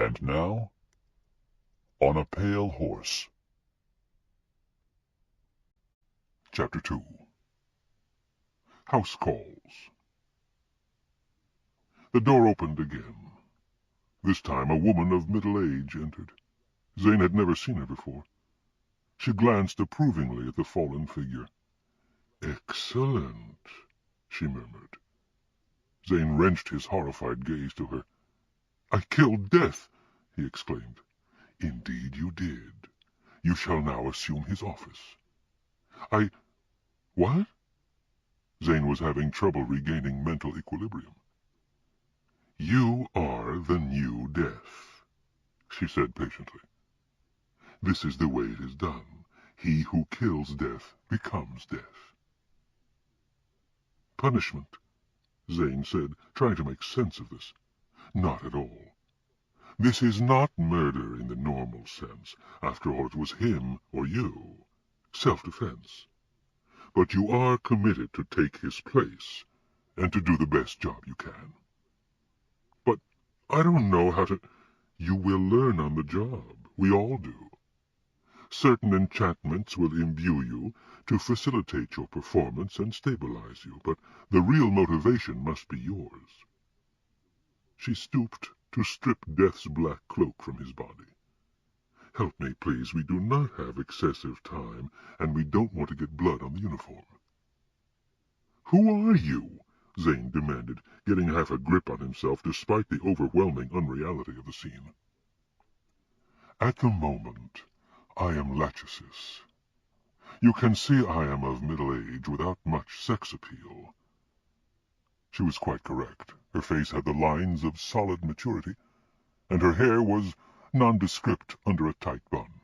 And now, On a Pale Horse. Chapter 2. House Calls. The door opened again. This time a woman of middle age entered. Zane had never seen her before. She glanced approvingly at the fallen figure. "Excellent," she murmured. Zane wrenched his horrified gaze to her. "I killed Death!" he exclaimed. "Indeed you did. You shall now assume his office." What?" Zane was having trouble regaining mental equilibrium. "You are the new Death," she said patiently. "This is the way it is done. He who kills Death becomes Death." "Punishment," Zane said, trying to make sense of this. "Not at all. This is not murder in the normal sense. After all, it was him or you. Self-defense. But you are committed to take his place, and to do the best job you can." "But I don't know how to—" "You will learn on the job. We all do. Certain enchantments will imbue you to facilitate your performance and stabilize you, but the real motivation must be yours." She stooped to strip Death's black cloak from his body. "Help me, please. We do not have excessive time, and we don't want to get blood on the uniform." "Who are you?" Zane demanded, getting half a grip on himself despite the overwhelming unreality of the scene. "At the moment, I am Lachesis. You can see I am of middle age without much sex appeal." She was quite correct. Her face had the lines of solid maturity, and her hair was nondescript under a tight bun.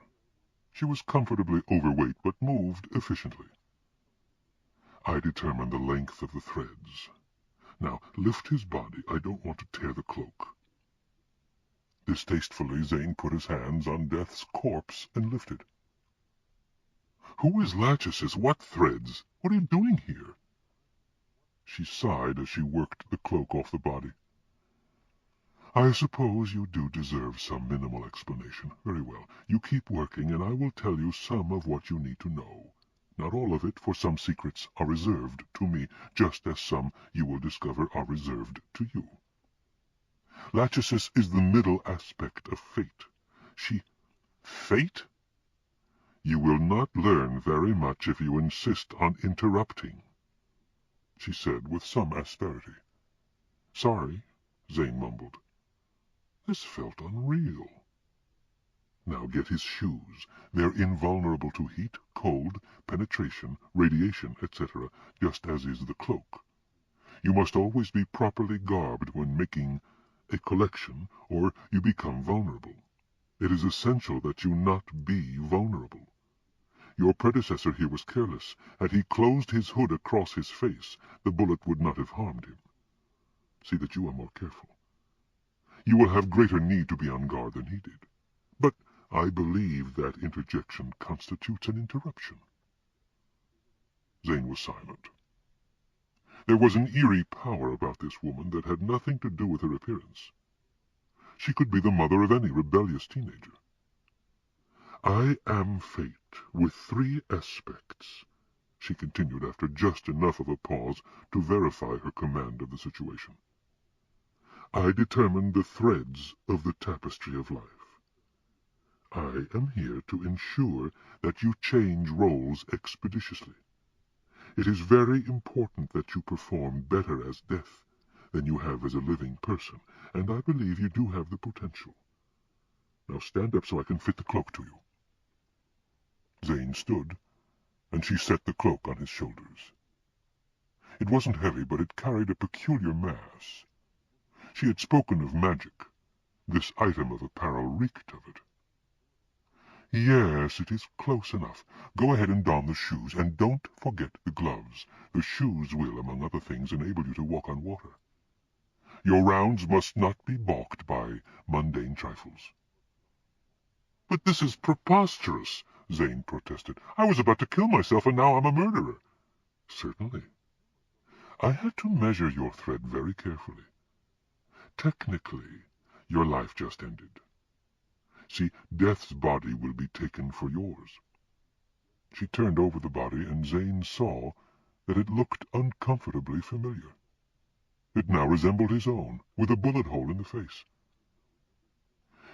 She was comfortably overweight, but moved efficiently. "I determine the length of the threads. Now, lift his body. I don't want to tear the cloak." Distastefully, Zane put his hands on Death's corpse and lifted. "Who is Lachesis? What threads? What are you doing here?" She sighed as she worked the cloak off the body. "I suppose you do deserve some minimal explanation. Very well. You keep working, and I will tell you some of what you need to know. Not all of it, for some secrets are reserved to me, just as some you will discover are reserved to you. Lachesis is the middle aspect of fate. Fate? You will not learn very much if you insist on interrupting," she said with some asperity. "Sorry," Zane mumbled. This felt unreal. "Now get his shoes. They're invulnerable to heat, cold, penetration, radiation, etc., just as is the cloak. You must always be properly garbed when making a collection, or you become vulnerable. It is essential that you not be vulnerable. Your predecessor here was careless. Had he closed his hood across his face, the bullet would not have harmed him. See that you are more careful. You will have greater need to be on guard than he did. But I believe that interjection constitutes an interruption." Zane was silent. There was an eerie power about this woman that had nothing to do with her appearance. She could be the mother of any rebellious teenager. "I am fate, with 3 aspects," she continued after just enough of a pause to verify her command of the situation. "I determine the threads of the tapestry of life. I am here to ensure that you change roles expeditiously. It is very important that you perform better as Death than you have as a living person, and I believe you do have the potential. Now stand up so I can fit the cloak to you." Zane stood, and she set the cloak on his shoulders. It wasn't heavy, but it carried a peculiar mass. She had spoken of magic. This item of apparel reeked of it. "Yes, it is close enough. Go ahead and don the shoes, and don't forget the gloves. The shoes will, among other things, enable you to walk on water. Your rounds must not be balked by mundane trifles." "But this is preposterous," Zane protested. "I was about to kill myself, and now I'm a murderer." "Certainly. I had to measure your thread very carefully. Technically, your life just ended. See, Death's body will be taken for yours." She turned over the body, and Zane saw that it looked uncomfortably familiar. It now resembled his own, with a bullet hole in the face.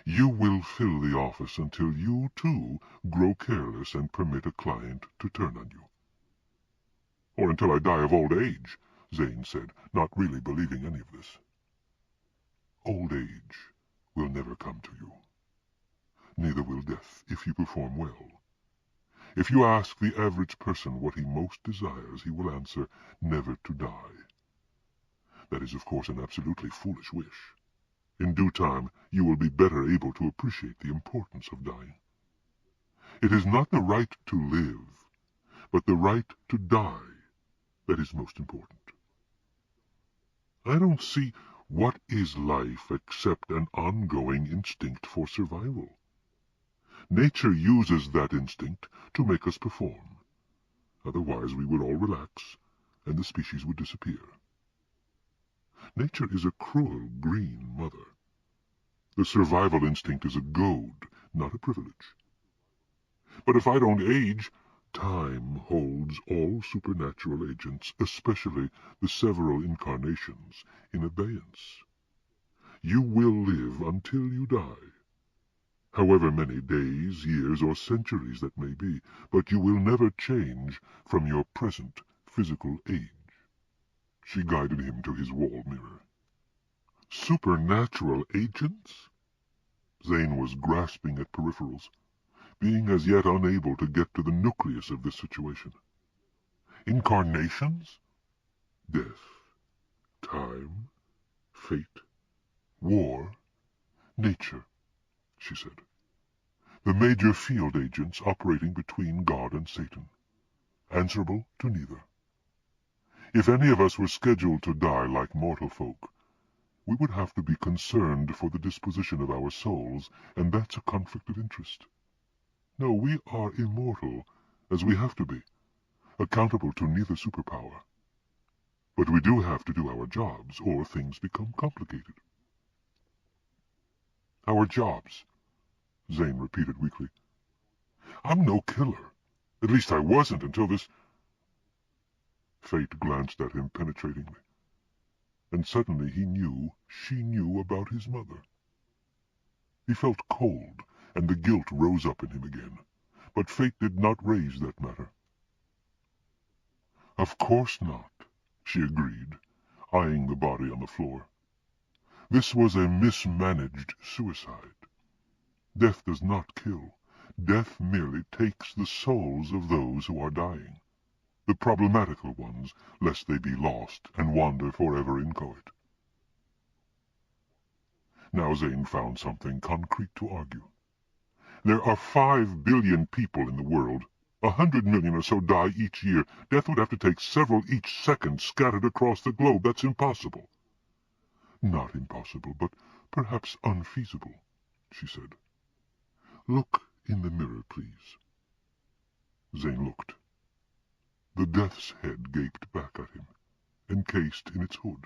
"You will fill the office until you, too, grow careless and permit a client to turn on you." "Or until I die of old age," Zane said, not really believing any of this. "Old age will never come to you. Neither will death, if you perform well. If you ask the average person what he most desires, he will answer, never to die. That is, of course, an absolutely foolish wish. In due time, you will be better able to appreciate the importance of dying. It is not the right to live, but the right to die that is most important. I don't see what is life except an ongoing instinct for survival. Nature uses that instinct to make us perform. Otherwise we would all relax, and the species would disappear. Nature is a cruel green mother. The survival instinct is a goad, not a privilege. But if I don't age, time holds all supernatural agents, especially the several incarnations, in abeyance. You will live until you die, however many days, years, or centuries that may be, but you will never change from your present physical age. She guided him to his wall mirror. Supernatural agents? Zane was grasping at peripherals, being as yet unable to get to the nucleus of this situation. Incarnations? Death, time, fate, war, nature, she said. The major field agents operating between God and Satan, answerable to neither. If any of us were scheduled to die like mortal folk, we would have to be concerned for the disposition of our souls, and that's a conflict of interest. No, we are immortal, as we have to be, accountable to neither superpower. But we do have to do our jobs, or things become complicated. Our jobs, Zane repeated weakly. I'm no killer. At least I wasn't until this... Fate glanced at him penetratingly, and suddenly he knew she knew about his mother. He felt cold, and the guilt rose up in him again, but fate did not raise that matter. Of course not, she agreed, eyeing the body on the floor. This was a mismanaged suicide. Death does not kill. Death merely takes the souls of those who are dying, the problematical ones, lest they be lost and wander forever inchoate. Now Zane found something concrete to argue. There are 5 billion people in the world. 100 million or so die each year. Death would have to take several each second scattered across the globe. That's impossible. Not impossible, but perhaps unfeasible, she said. Look in the mirror, please. Zane looked. The death's head gaped back at him, encased in its hood.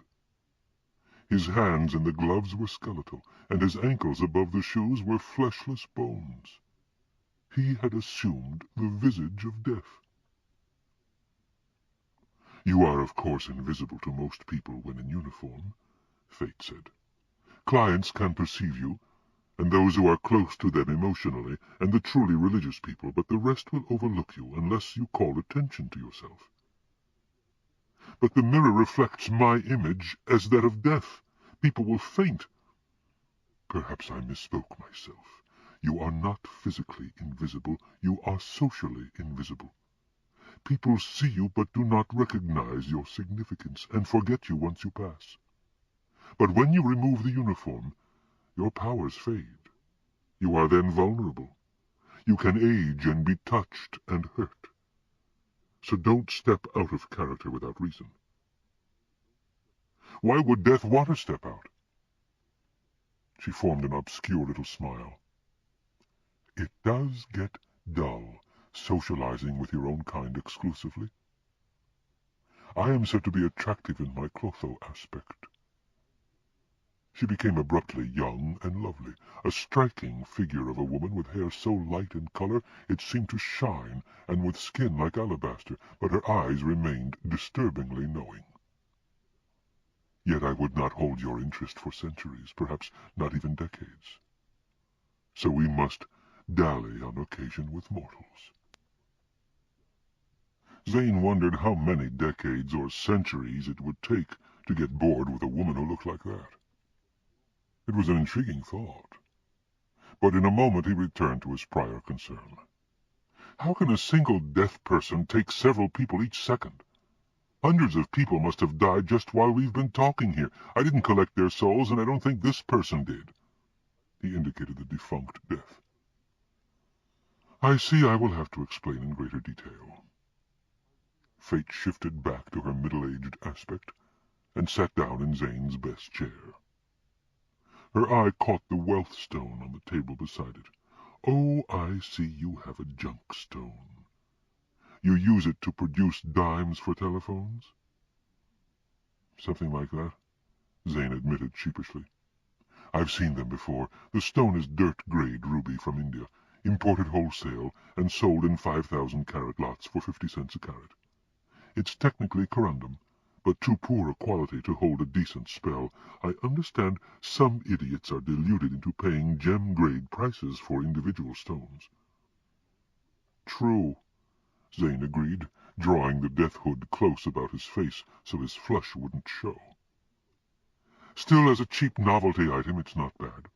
His hands in the gloves were skeletal, and his ankles above the shoes were fleshless bones. He had assumed the visage of death. You are, of course, invisible to most people when in uniform, Fate said. Clients can perceive you, and those who are close to them emotionally, and the truly religious people, but the rest will overlook you unless you call attention to yourself. But the mirror reflects my image as that of death. People will faint. Perhaps I misspoke myself. You are not physically invisible. You are socially invisible. People see you but do not recognize your significance and forget you once you pass. But when you remove the uniform, your powers fade. You are then vulnerable. You can age and be touched and hurt. So don't step out of character without reason. Why would Death want to step out? She formed an obscure little smile. It does get dull, socializing with your own kind exclusively. I am said to be attractive in my Clotho aspect. She became abruptly young and lovely, a striking figure of a woman with hair so light in color it seemed to shine, and with skin like alabaster, but her eyes remained disturbingly knowing. Yet I would not hold your interest for centuries, perhaps not even decades. So we must dally on occasion with mortals. Zane wondered how many decades or centuries it would take to get bored with a woman who looked like that. It was an intriguing thought, but in a moment he returned to his prior concern. How can a single deaf person take several people each second? Hundreds of people must have died just while we've been talking here. I didn't collect their souls, and I don't think this person did. He indicated the defunct Death. I see I will have to explain in greater detail. Fate shifted back to her middle-aged aspect, and sat down in Zane's best chair. Her eye caught the wealth stone on the table beside it. Oh, I see you have a junk stone. You use it to produce dimes for telephones? Something like that, Zane admitted sheepishly. I've seen them before. The stone is dirt-grade ruby from India, imported wholesale and sold in 5,000-carat lots for 50 cents a carat. It's technically corundum, but too poor a quality to hold a decent spell. I understand some idiots are deluded into paying gem-grade prices for individual stones. True, Zane agreed, drawing the death hood close about his face so his flush wouldn't show. Still, as a cheap novelty item, it's not bad.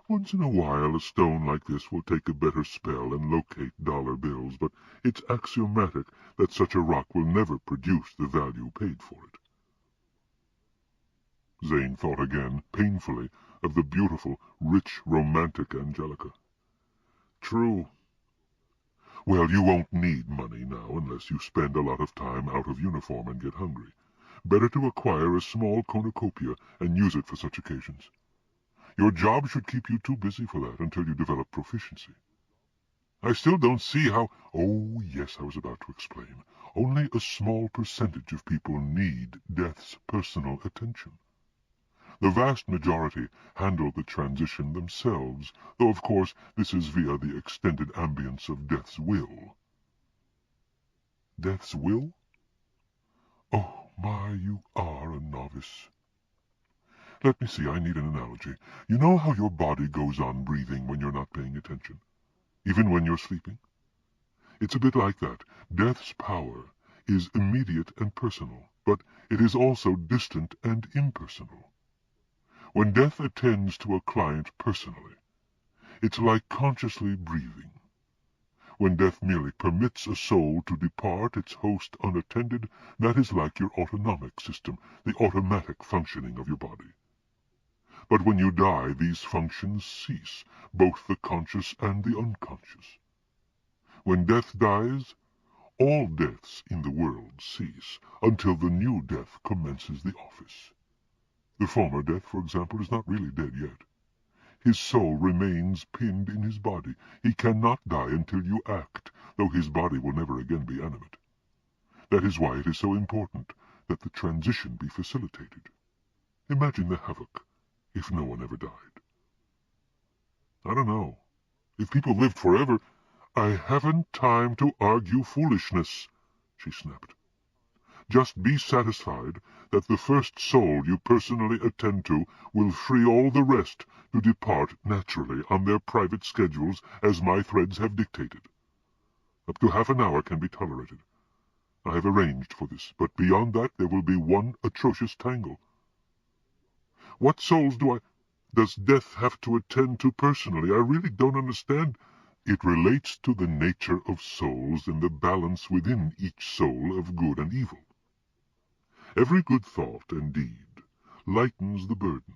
Once in a while a stone like this will take a better spell and locate dollar bills, but it's axiomatic that such a rock will never produce the value paid for it. Zane thought again, painfully, of the beautiful, rich, romantic Angelica. True. Well, you won't need money now unless you spend a lot of time out of uniform and get hungry. Better to acquire a small cornucopia and use it for such occasions. Your job should keep you too busy for that until you develop proficiency. I still don't see how— Oh, yes, I was about to explain. Only a small percentage of people need Death's personal attention. The vast majority handle the transition themselves, though of course this is via the extended ambience of Death's will. Death's will? Oh, my, you are a novice. Let me see, I need an analogy. You know how your body goes on breathing when you're not paying attention, even when you're sleeping? It's a bit like that. Death's power is immediate and personal, but it is also distant and impersonal. When Death attends to a client personally, it's like consciously breathing. When Death merely permits a soul to depart its host unattended, that is like your autonomic system, the automatic functioning of your body. But when you die, these functions cease, both the conscious and the unconscious. When Death dies, all deaths in the world cease, until the new Death commences the office. The former Death, for example, is not really dead yet. His soul remains pinned in his body. He cannot die until you act, though his body will never again be animate. That is why it is so important that the transition be facilitated. Imagine the havoc if no one ever died. I don't know. If people lived forever— I haven't time to argue foolishness, she snapped. Just be satisfied that the first soul you personally attend to will free all the rest to depart naturally on their private schedules as my threads have dictated. Up to half an hour can be tolerated. I have arranged for this, but beyond that there will be one atrocious tangle. What souls does Death have to attend to personally? I really don't understand. It relates to the nature of souls and the balance within each soul of good and evil. Every good thought and deed lightens the burden,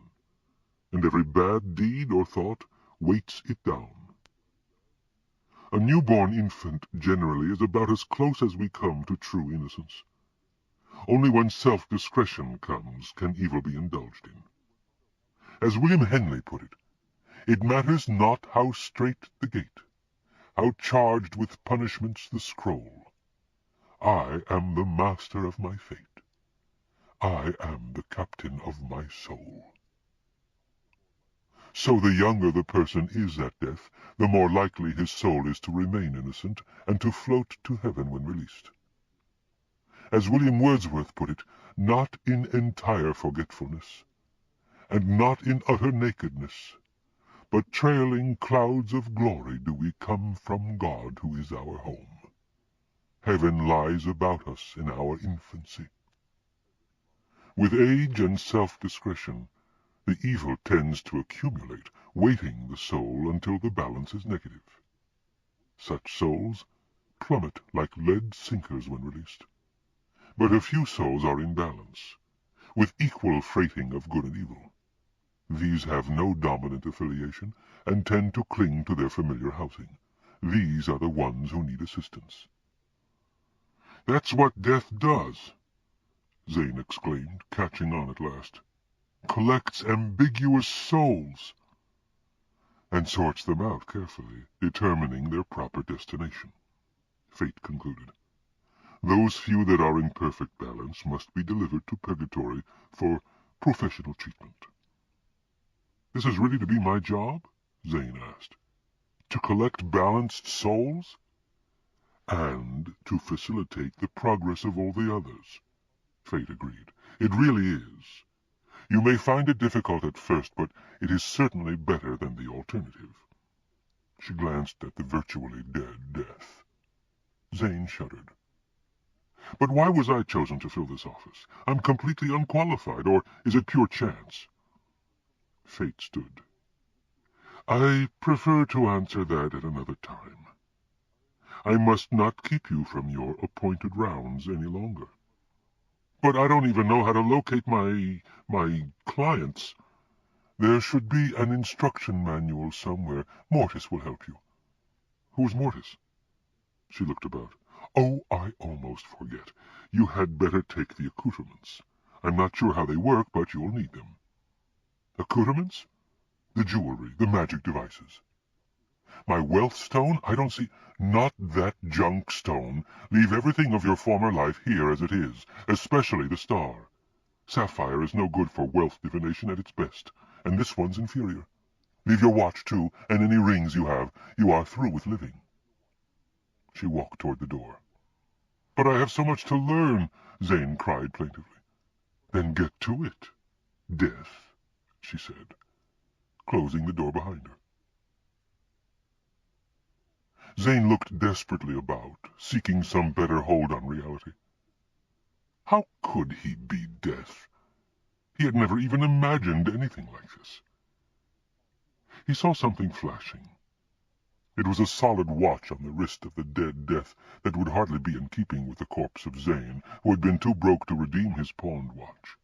and every bad deed or thought weights it down. A newborn infant generally is about as close as we come to true innocence. Only when self-discretion comes can evil be indulged in. As William Henley put it, it matters not how strait the gate, how charged with punishments the scroll. I am the master of my fate. I am the captain of my soul. So the younger the person is at death, the more likely his soul is to remain innocent and to float to heaven when released. As William Wordsworth put it, not in entire forgetfulness, and not in utter nakedness, but trailing clouds of glory do we come from God who is our home. Heaven lies about us in our infancy. With age and self-discretion, the evil tends to accumulate, weighting the soul until the balance is negative. Such souls plummet like lead sinkers when released. But a few souls are in balance, with equal freighting of good and evil. These have no dominant affiliation and tend to cling to their familiar housing. These are the ones who need assistance. "That's what death does," Zane exclaimed, catching on at last. "Collects ambiguous souls, and sorts them out carefully, determining their proper destination," Fate concluded. "Those few that are in perfect balance must be delivered to Purgatory for professional treatment." "This is really to be my job?" Zane asked. "To collect balanced souls?" "And to facilitate the progress of all the others," Fate agreed. "It really is. You may find it difficult at first, but it is certainly better than the alternative." She glanced at the virtually dead Death. Zane shuddered. "But why was I chosen to fill this office? I'm completely unqualified, or is it pure chance?" Fate stood. "I prefer to answer that at another time. I must not keep you from your appointed rounds any longer." "But I don't even know how to locate my clients." "There should be an instruction manual somewhere. Mortis will help you." "Who's Mortis?" She looked about. "Oh, I almost forget. You had better take the accoutrements. I'm not sure how they work, but you'll need them." "Accoutrements?" "The jewelry, the magic devices." "My wealth stone? I don't see—" "Not that junk stone. Leave everything of your former life here as it is, especially the star. Sapphire is no good for wealth divination at its best, and this one's inferior. Leave your watch, too, and any rings you have. You are through with living." She walked toward the door. "But I have so much to learn," Zane cried plaintively. "Then get to it, Death," she said, closing the door behind her. Zane looked desperately about, seeking some better hold on reality. How could he be Death? He had never even imagined anything like this. He saw something flashing. It was a solid watch on the wrist of the dead Death that would hardly be in keeping with the corpse of Zane, who had been too broke to redeem his pawned watch.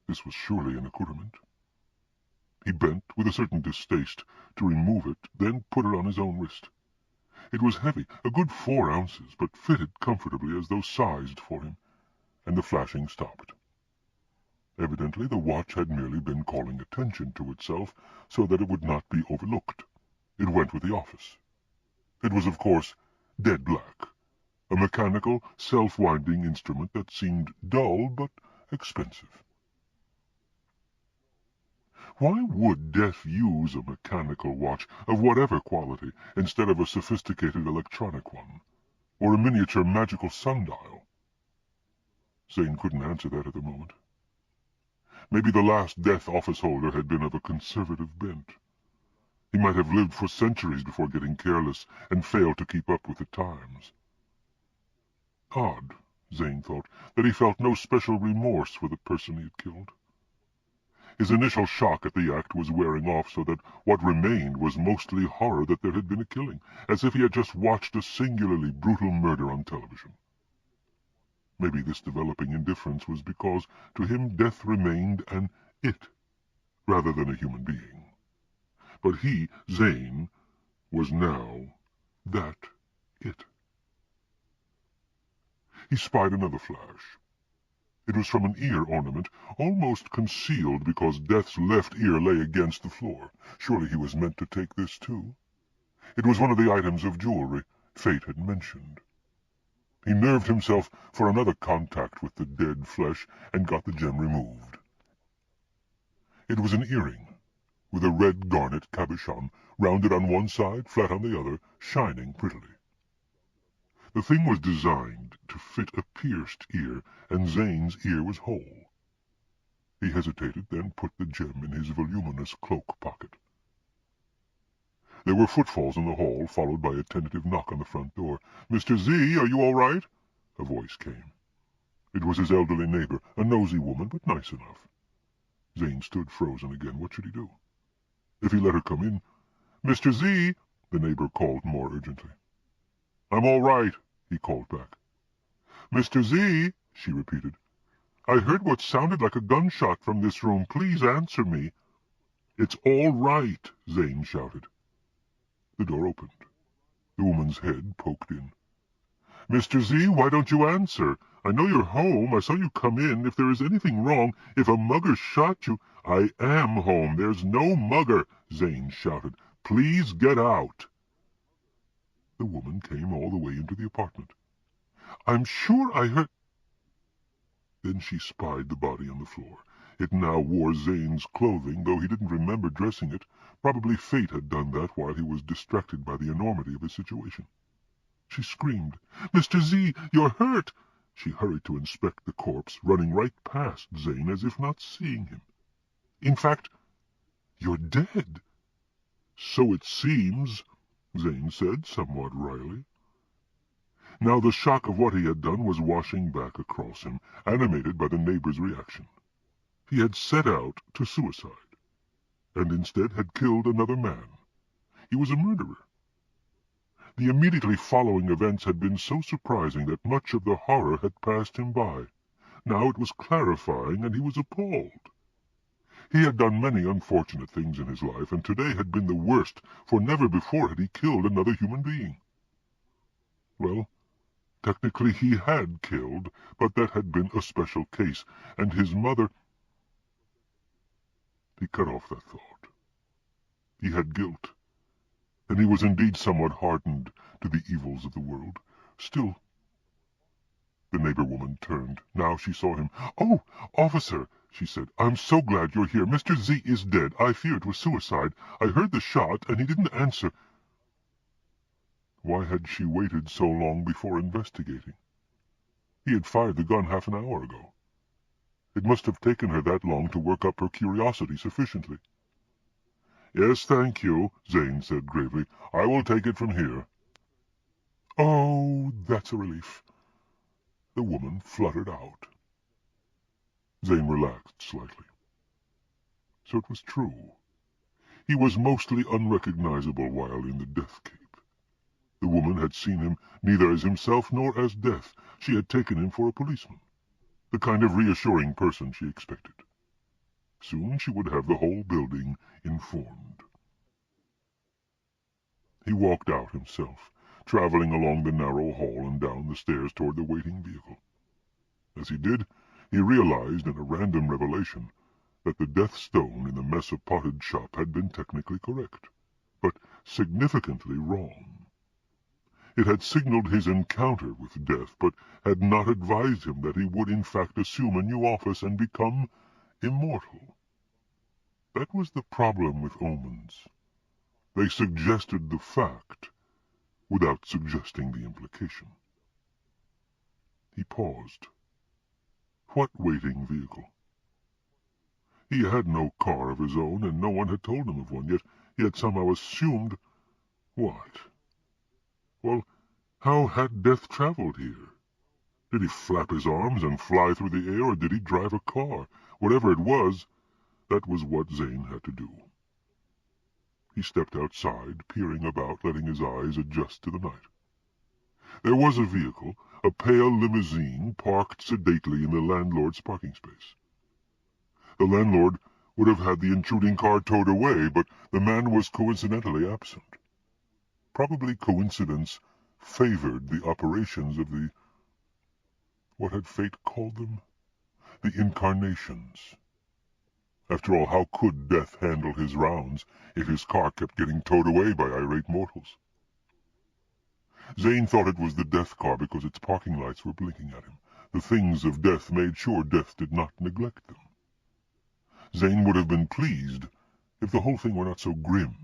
This was surely an accoutrement. He bent with a certain distaste to remove it, then put it on his own wrist. It was heavy, a good 4 ounces, but fitted comfortably as though sized for him, and the flashing stopped. Evidently the watch had merely been calling attention to itself so that it would not be overlooked. It went with the office. It was, of course, dead black, a mechanical, self-winding instrument that seemed dull but expensive. Why would Death use a mechanical watch of whatever quality instead of a sophisticated electronic one, or a miniature magical sundial? Zane couldn't answer that at the moment. Maybe the last Death office-holder had been of a conservative bent. He might have lived for centuries before getting careless and failed to keep up with the times. Odd, Zane thought, that he felt no special remorse for the person he had killed. His initial shock at the act was wearing off so that what remained was mostly horror that there had been a killing, as if he had just watched a singularly brutal murder on television. Maybe this developing indifference was because to him Death remained an it, rather than a human being. But he, Zane, was now that it. He spied another flash. It was from an ear ornament, almost concealed because Death's left ear lay against the floor. Surely he was meant to take this too. It was one of the items of jewelry Fate had mentioned. He nerved himself for another contact with the dead flesh and got the gem removed. It was an earring, with a red garnet cabochon, rounded on one side, flat on the other, shining prettily. The thing was designed to fit a pierced ear, and Zane's ear was whole. He hesitated, then put the gem in his voluminous cloak pocket. There were footfalls in the hall, followed by a tentative knock on the front door. "Mr. Z, are you all right?" a voice came. It was his elderly neighbor, a nosy woman, but nice enough. Zane stood frozen again. What should he do? If he let her come in... "Mr. Z," the neighbor called more urgently. "I'm all right," he called back. "Mr. Z," she repeated. "I heard what sounded like a gunshot from this room. Please answer me." "It's all right," Zane shouted. The door opened. The woman's head poked in. "Mr. Z, why don't you answer? I know you're home. I saw you come in. If there is anything wrong, if a mugger shot you—" "I am home. There's no mugger," Zane shouted. "Please get out." The woman came all the way into the apartment. "I'm sure I heard—" Then she spied the body on the floor. It now wore Zane's clothing, though he didn't remember dressing it. Probably fate had done that while he was distracted by the enormity of his situation. She screamed, "Mr. Z, you're hurt!" She hurried to inspect the corpse, running right past Zane as if not seeing him. "In fact, you're dead." "So it seems," Zane said, somewhat wryly. Now the shock of what he had done was washing back across him, animated by the neighbor's reaction. He had set out to suicide, and instead had killed another man. He was a murderer. The immediately following events had been so surprising that much of the horror had passed him by. Now it was clarifying, and he was appalled. He had done many unfortunate things in his life, and today had been the worst, for never before had he killed another human being. Well, technically he had killed, but that had been a special case, and his mother... He cut off that thought. He had guilt, and he was indeed somewhat hardened to the evils of the world. Still... The neighbor woman turned. Now she saw him. "Oh, officer," she said, "I'm so glad you're here. Mr. Z is dead. I fear it was suicide. I heard the shot, and he didn't answer." Why had she waited so long before investigating? He had fired the gun half an hour ago. It must have taken her that long to work up her curiosity sufficiently. "Yes, thank you," Zane said gravely. "I will take it from here." "Oh, that's a relief." The woman fluttered out. Zane relaxed slightly. So it was true. He was mostly unrecognizable while in the Death Cape. The woman had seen him neither as himself nor as Death. She had taken him for a policeman, the kind of reassuring person she expected. Soon she would have the whole building informed. He walked out himself, traveling along the narrow hall and down the stairs toward the waiting vehicle. As he did, he realized in a random revelation that the death stone in the Mesa potted shop had been technically correct, but significantly wrong. It had signaled his encounter with death, but had not advised him that he would in fact assume a new office and become immortal. That was the problem with omens. They suggested the fact without suggesting the implication. He paused. What waiting vehicle? He had no car of his own, and no one had told him of one, yet he had somehow assumed... What? Well, how had Death traveled here? Did he flap his arms and fly through the air, or did he drive a car? Whatever it was, that was what Zane had to do. He stepped outside, peering about, letting his eyes adjust to the night. There was a vehicle, a pale limousine, parked sedately in the landlord's parking space. The landlord would have had the intruding car towed away, but the man was coincidentally absent. Probably coincidence favored the operations of the... What had fate called them? The incarnations. After all, how could Death handle his rounds if his car kept getting towed away by irate mortals? Zane thought it was the Death car because its parking lights were blinking at him. The things of Death made sure Death did not neglect them. Zane would have been pleased If the whole thing were not so grim.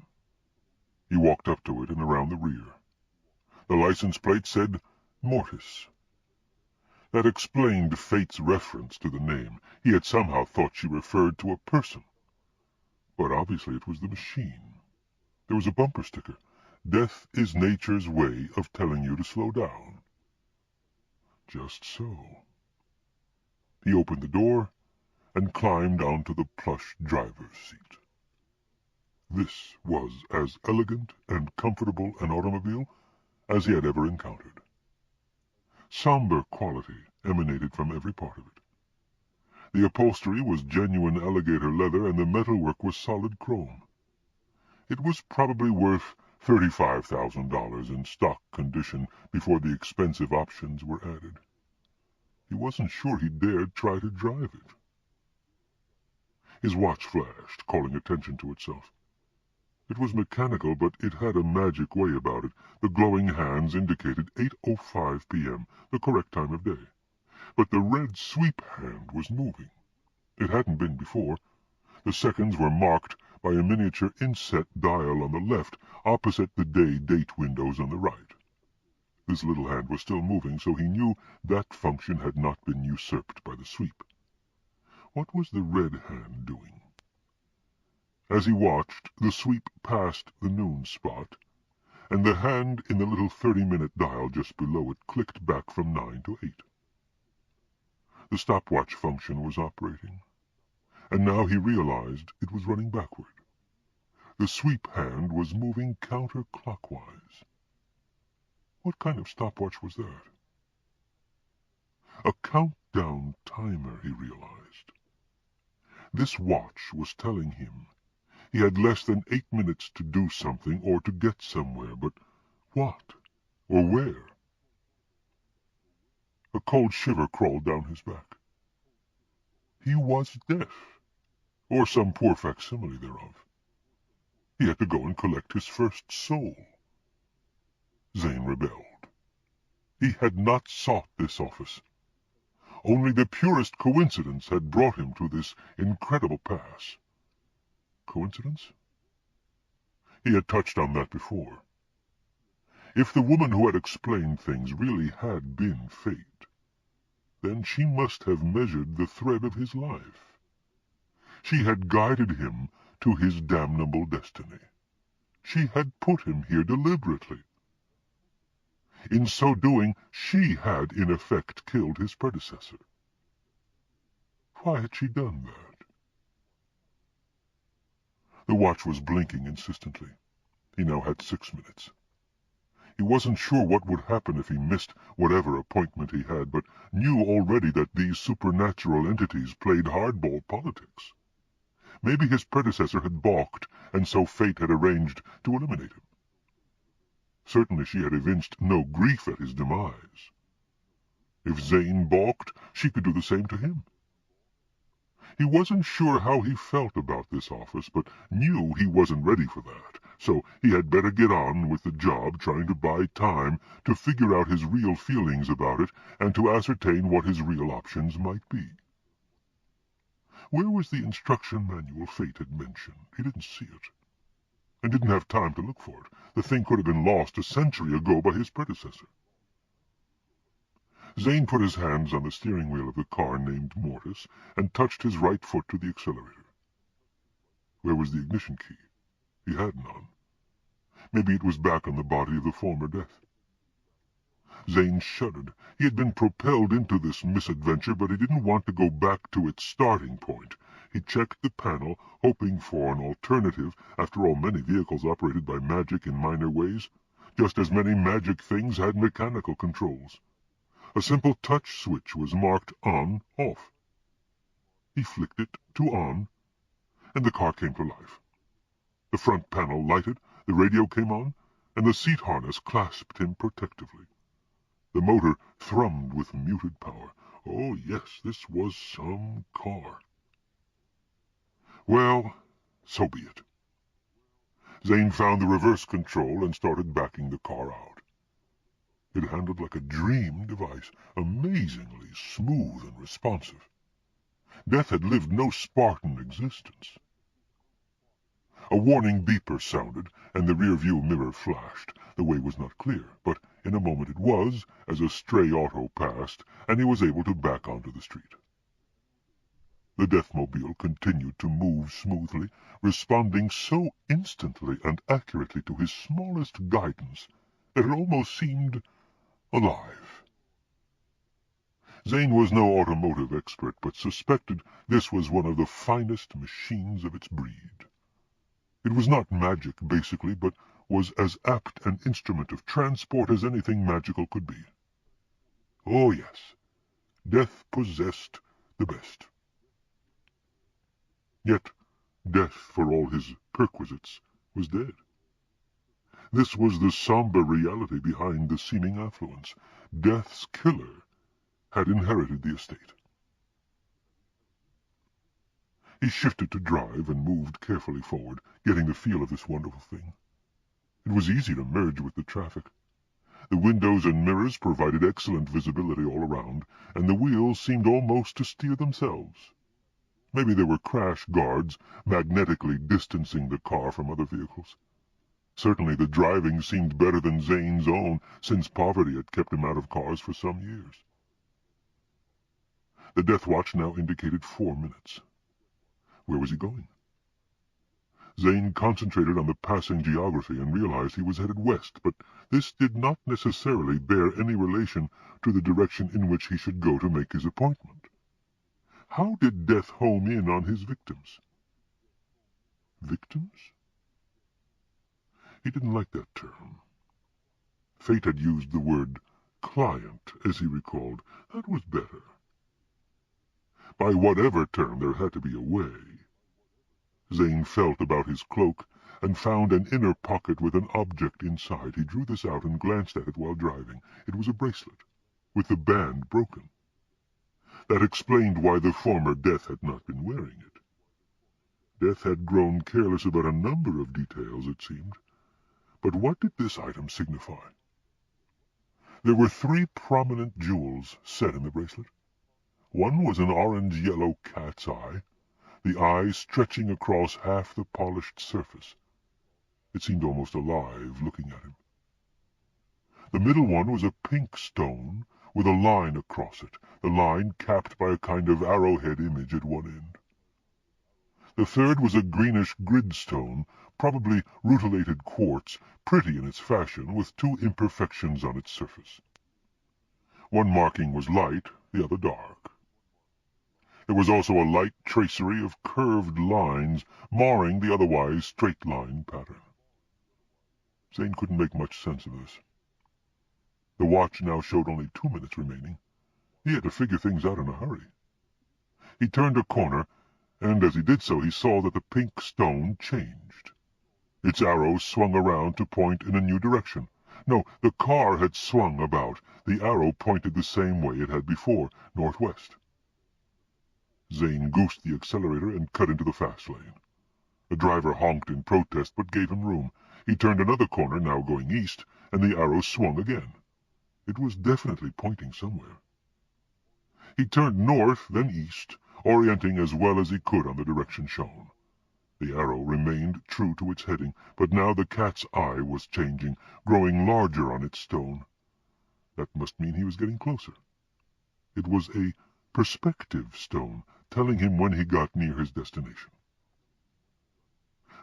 He walked up to it and around the rear. The license plate said Mortis. That explained Fate's reference to the name. He had somehow thought she referred to a person. But obviously it was the machine. There was a bumper sticker. Death is nature's way of telling you to slow down. Just so. He opened the door and climbed onto the plush driver's seat. This was as elegant and comfortable an automobile as he had ever encountered. Somber quality emanated from every part of it. The upholstery was genuine alligator leather, and the metalwork was solid chrome. It was probably worth $35,000 in stock condition before the expensive options were added. He wasn't sure he dared try to drive it. His watch flashed, calling attention to itself. It was mechanical, but it had a magic way about it. The glowing hands indicated 8:05 p.m., the correct time of day. But the red sweep hand was moving. It hadn't been before. The seconds were marked by a miniature inset dial on the left, opposite the day-date windows on the right. This little hand was still moving, so he knew that function had not been usurped by the sweep. What was the red hand doing? As he watched, the sweep passed the noon spot, and the hand in the little 30-minute dial just below it clicked back from 9 to 8. The stopwatch function was operating, and now he realized it was running backward. The sweep hand was moving counterclockwise. What kind of stopwatch was that? A countdown timer, he realized. This watch was telling him he had less than 8 minutes to do something or to get somewhere, but what or where? A cold shiver crawled down his back. He was deaf, or some poor facsimile thereof. He had to go and collect his first soul. Zane rebelled. He had not sought this office. Only the purest coincidence had brought him to this incredible pass. Coincidence? He had touched on that before. If the woman who had explained things really had been Fate, then she must have measured the thread of his life. She had guided him to his damnable destiny. She had put him here deliberately. In so doing, she had in effect killed his predecessor. Why had she done that? The watch was blinking insistently. He now had 6 minutes. He wasn't sure what would happen if he missed whatever appointment he had, but knew already that these supernatural entities played hardball politics. Maybe his predecessor had balked, and so Fate had arranged to eliminate him. Certainly she had evinced no grief at his demise. If Zane balked, she could do the same to him. He wasn't sure how he felt about this office, but knew he wasn't ready for that, so he had better get on with the job, trying to buy time to figure out his real feelings about it and to ascertain what his real options might be. Where was the instruction manual Fate had mentioned? He didn't see it, and didn't have time to look for it. The thing could have been lost a century ago by his predecessor. Zane put his hands on the steering wheel of the car named Mortis and touched his right foot to the accelerator. Where was the ignition key? He had none. Maybe it was back on the body of the former Death. Zane shuddered. He had been propelled into this misadventure, but he didn't want to go back to its starting point. He checked the panel, hoping for an alternative. After all, many vehicles operated by magic in minor ways. Just as many magic things had mechanical controls. A simple touch switch was marked on, off. He flicked it to on, and the car came to life. The front panel lighted, the radio came on, and the seat harness clasped him protectively. The motor thrummed with muted power. Oh, yes, this was some car. Well, so be it. Zane found the reverse control and started backing the car out. It handled like a dream device, amazingly smooth and responsive. Death had lived no Spartan existence. A warning beeper sounded, and the rear-view mirror flashed. The way was not clear, but in a moment it was, as a stray auto passed, and he was able to back onto the street. The Deathmobile continued to move smoothly, responding so instantly and accurately to his smallest guidance that it almost seemed alive. Zane was no automotive expert, but suspected this was one of the finest machines of its breed. It was not magic, basically, but was as apt an instrument of transport as anything magical could be. Oh, yes, Death possessed the best. Yet Death, for all his perquisites, was dead. This was the somber reality behind the seeming affluence. Death's killer had inherited the estate. He shifted to drive and moved carefully forward, getting the feel of this wonderful thing. It was easy to merge with the traffic. The windows and mirrors provided excellent visibility all around, and the wheels seemed almost to steer themselves. Maybe there were crash guards magnetically distancing the car from other vehicles. Certainly the driving seemed better than Zane's own, since poverty had kept him out of cars for some years. The death watch now indicated 4 minutes. Where was he going? Zane concentrated on the passing geography and realized he was headed west, but this did not necessarily bear any relation to the direction in which he should go to make his appointment. How did Death home in on his victims? Victims? He didn't like that term. Fate had used the word client, as he recalled. That was better. By whatever term, there had to be a way. Zane felt about his cloak and found an inner pocket with an object inside. He drew this out and glanced at it while driving. It was a bracelet, with the band broken. That explained why the former Death had not been wearing it. Death had grown careless about a number of details, it seemed. But what did this item signify? There were 3 prominent jewels set in the bracelet. One was an orange-yellow cat's eye, the eye stretching across half the polished surface. It seemed almost alive, looking at him. The middle one was a pink stone with a line across it, the line capped by a kind of arrowhead image at one end. The third was a greenish gridstone, probably rutilated quartz, pretty in its fashion, with 2 imperfections on its surface. One marking was light, the other dark. There was also a light tracery of curved lines, marring the otherwise straight-line pattern. Zane couldn't make much sense of this. The watch now showed only 2 minutes remaining. He had to figure things out in a hurry. He turned a corner, and as he did so he saw that the pink stone changed. Its arrow swung around to point in a new direction. No, the car had swung about. The arrow pointed the same way it had before, northwest. Zane goosed the accelerator and cut into the fast lane. The driver honked in protest, but gave him room. He turned another corner, now going east, and the arrow swung again. It was definitely pointing somewhere. He turned north, then east, orienting as well as he could on the direction shown. The arrow remained true to its heading, but now the cat's eye was changing, growing larger on its stone. That must mean he was getting closer. It was a perspective stone, telling him when he got near his destination.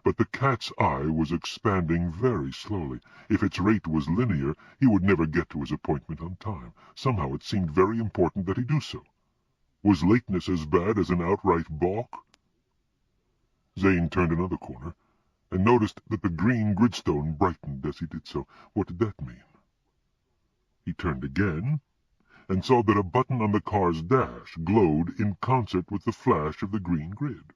But the cat's eye was expanding very slowly. If its rate was linear, he would never get to his appointment on time. Somehow it seemed very important that he do so. Was lateness as bad as an outright balk? Zane turned another corner, and noticed that the green gridstone brightened as he did so. What did that mean? He turned again, and saw that a button on the car's dash glowed in concert with the flash of the green grid.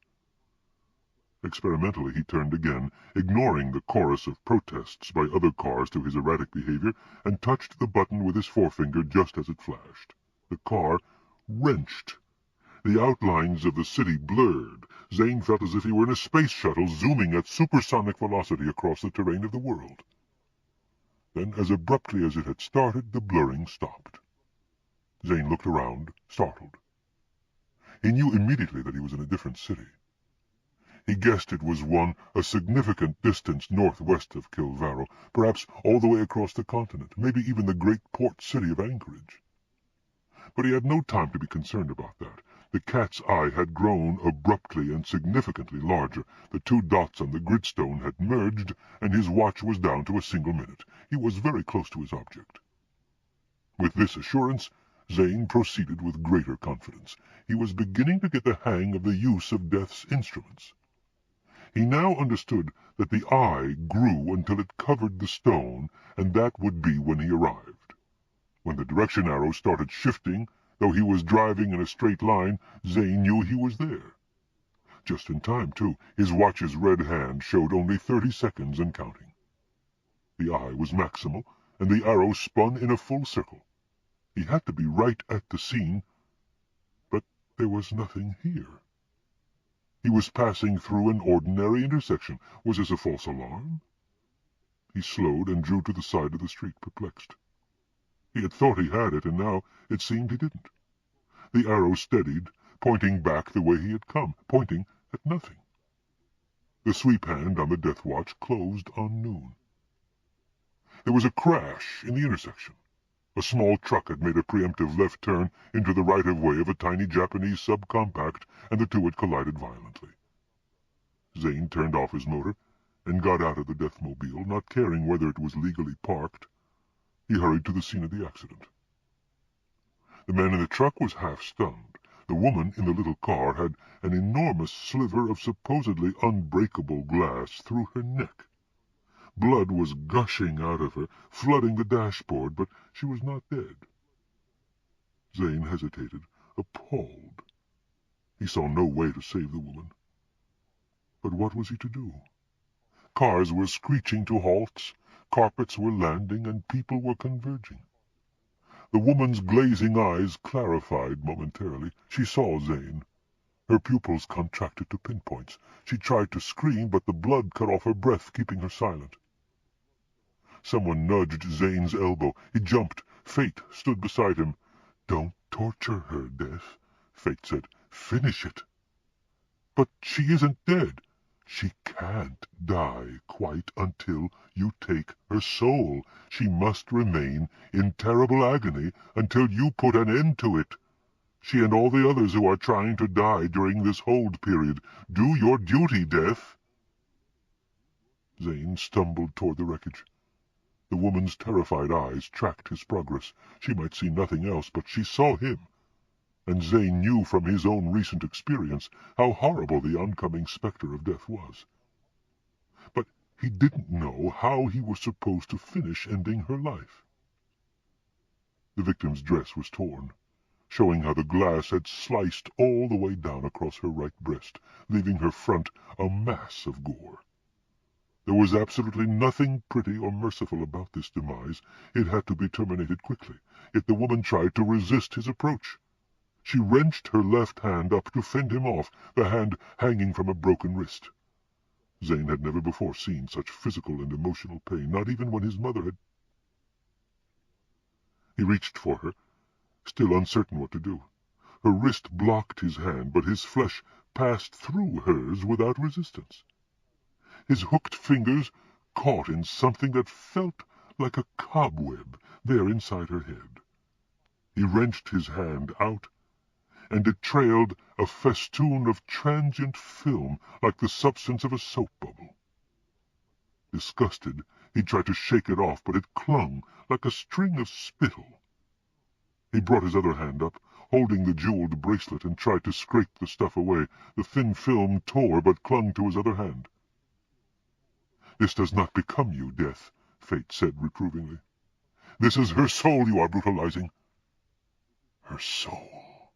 Experimentally he turned again, ignoring the chorus of protests by other cars to his erratic behavior, and touched the button with his forefinger just as it flashed. The car wrenched. The outlines of the city blurred. Zane felt as if he were in a space shuttle zooming at supersonic velocity across the terrain of the world. Then, as abruptly as it had started, the blurring stopped. Zane looked around, startled. He knew immediately that he was in a different city. He guessed it was one a significant distance northwest of Kilvarrow, perhaps all the way across the continent, maybe even the great port city of Anchorage. But he had no time to be concerned about that. The cat's eye had grown abruptly and significantly larger. The two dots on the gridstone had merged, and his watch was down to a single minute. He was very close to his object. With this assurance, Zane proceeded with greater confidence. He was beginning to get the hang of the use of Death's instruments. He now understood that the eye grew until it covered the stone, and that would be when he arrived. When the direction arrow started shifting, though he was driving in a straight line, Zane knew he was there. Just in time, too. His watch's red hand showed only 30 seconds and counting. The eye was maximal, and the arrow spun in a full circle. He had to be right at the scene, but there was nothing here. He was passing through an ordinary intersection. Was this a false alarm? He slowed and drew to the side of the street, perplexed. He had thought he had it, and now it seemed he didn't. The arrow steadied, pointing back the way he had come, pointing at nothing. The sweep hand on the death watch closed on noon. There was a crash in the intersection. A small truck had made a preemptive left turn into the right-of-way of a tiny Japanese subcompact, and the two had collided violently. Zane turned off his motor and got out of the Deathmobile, not caring whether it was legally parked. He hurried to the scene of the accident. The man in the truck was half-stunned. The woman in the little car had an enormous sliver of supposedly unbreakable glass through her neck. Blood was gushing out of her, flooding the dashboard, but she was not dead. Zane hesitated, appalled. He saw no way to save the woman. But what was he to do? Cars were screeching to halts, carpets were landing, and people were converging. The woman's glazing eyes clarified momentarily. She saw Zane. Her pupils contracted to pinpoints. She tried to scream, but the blood cut off her breath, keeping her silent. Someone nudged Zane's elbow. He jumped. Fate stood beside him. "Don't torture her, Death," Fate said. "Finish it." "But she isn't dead." "She can't die quite until you take her soul. She must remain in terrible agony until you put an end to it. She and all the others who are trying to die during this hold period. Do your duty, Death." Zane stumbled toward the wreckage. The woman's terrified eyes tracked his progress. She might see nothing else, but she saw him. And Zane knew from his own recent experience how horrible the oncoming specter of death was. But he didn't know how he was supposed to finish ending her life. The victim's dress was torn, showing how the glass had sliced all the way down across her right breast, leaving her front a mass of gore. There was absolutely nothing pretty or merciful about this demise. It had to be terminated quickly, yet the woman tried to resist his approach. She wrenched her left hand up to fend him off, the hand hanging from a broken wrist. Zane had never before seen such physical and emotional pain, not even when his mother had... He reached for her, still uncertain what to do. Her wrist blocked his hand, but his flesh passed through hers without resistance. His hooked fingers caught in something that felt like a cobweb there inside her head. He wrenched his hand out, and it trailed a festoon of transient film like the substance of a soap bubble. Disgusted, he tried to shake it off, but it clung like a string of spittle. He brought his other hand up, holding the jeweled bracelet, and tried to scrape the stuff away. The thin film tore, but clung to his other hand. "This does not become you, Death," Fate said reprovingly. "This is her soul you are brutalizing." Her soul.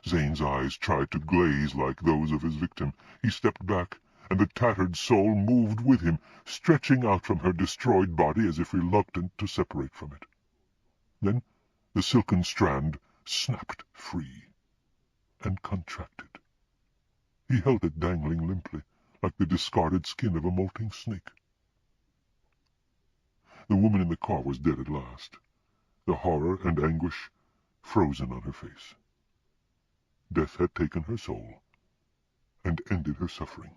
Zane's eyes tried to glaze like those of his victim. He stepped back, and the tattered soul moved with him, stretching out from her destroyed body as if reluctant to separate from it. Then the silken strand snapped free and contracted. He held it dangling limply, like the discarded skin of a molting snake. The woman in the car was dead at last, the horror and anguish frozen on her face. Death had taken her soul, and ended her suffering.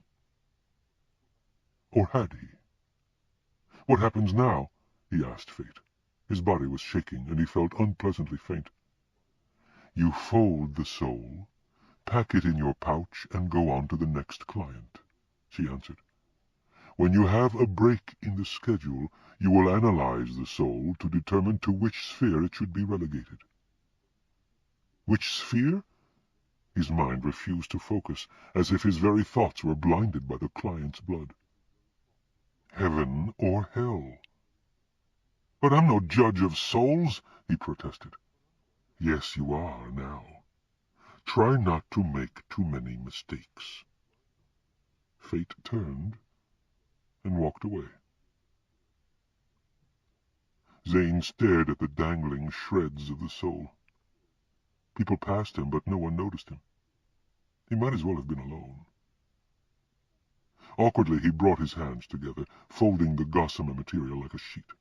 Or had he? "What happens now?" he asked Fate. His body was shaking, and he felt unpleasantly faint. "You fold the soul, pack it in your pouch, and go on to the next client," she answered. "When you have a break in the schedule, you will analyze the soul to determine to which sphere it should be relegated." Which sphere? His mind refused to focus, as if his very thoughts were blinded by the client's blood. Heaven or hell? "But I'm no judge of souls," he protested. "Yes, you are now. Try not to make too many mistakes." Fate turned and walked away. Zane stared at the dangling shreds of the soul. People passed him, but no one noticed him. He might as well have been alone. Awkwardly he brought his hands together, folding the gossamer material like a sheet.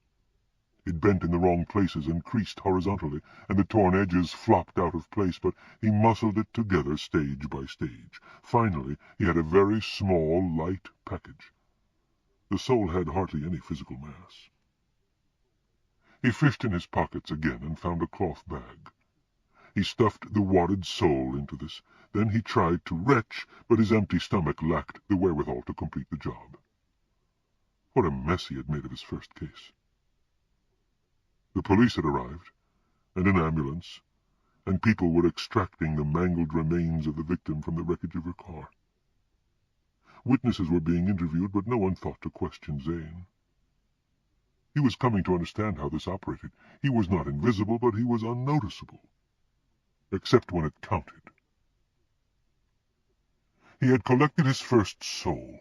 It bent in the wrong places and creased horizontally, and the torn edges flopped out of place, but he muscled it together stage by stage. Finally he had a very small, light package. The soul had hardly any physical mass. He fished in his pockets again and found a cloth bag. He stuffed the wadded soul into this. Then he tried to retch, but his empty stomach lacked the wherewithal to complete the job. What a mess he had made of his first case. The police had arrived, and an ambulance, and people were extracting the mangled remains of the victim from the wreckage of her car. Witnesses were being interviewed, but no one thought to question Zane. He was coming to understand how this operated. He was not invisible, but he was unnoticeable, except when it counted. He had collected his first soul.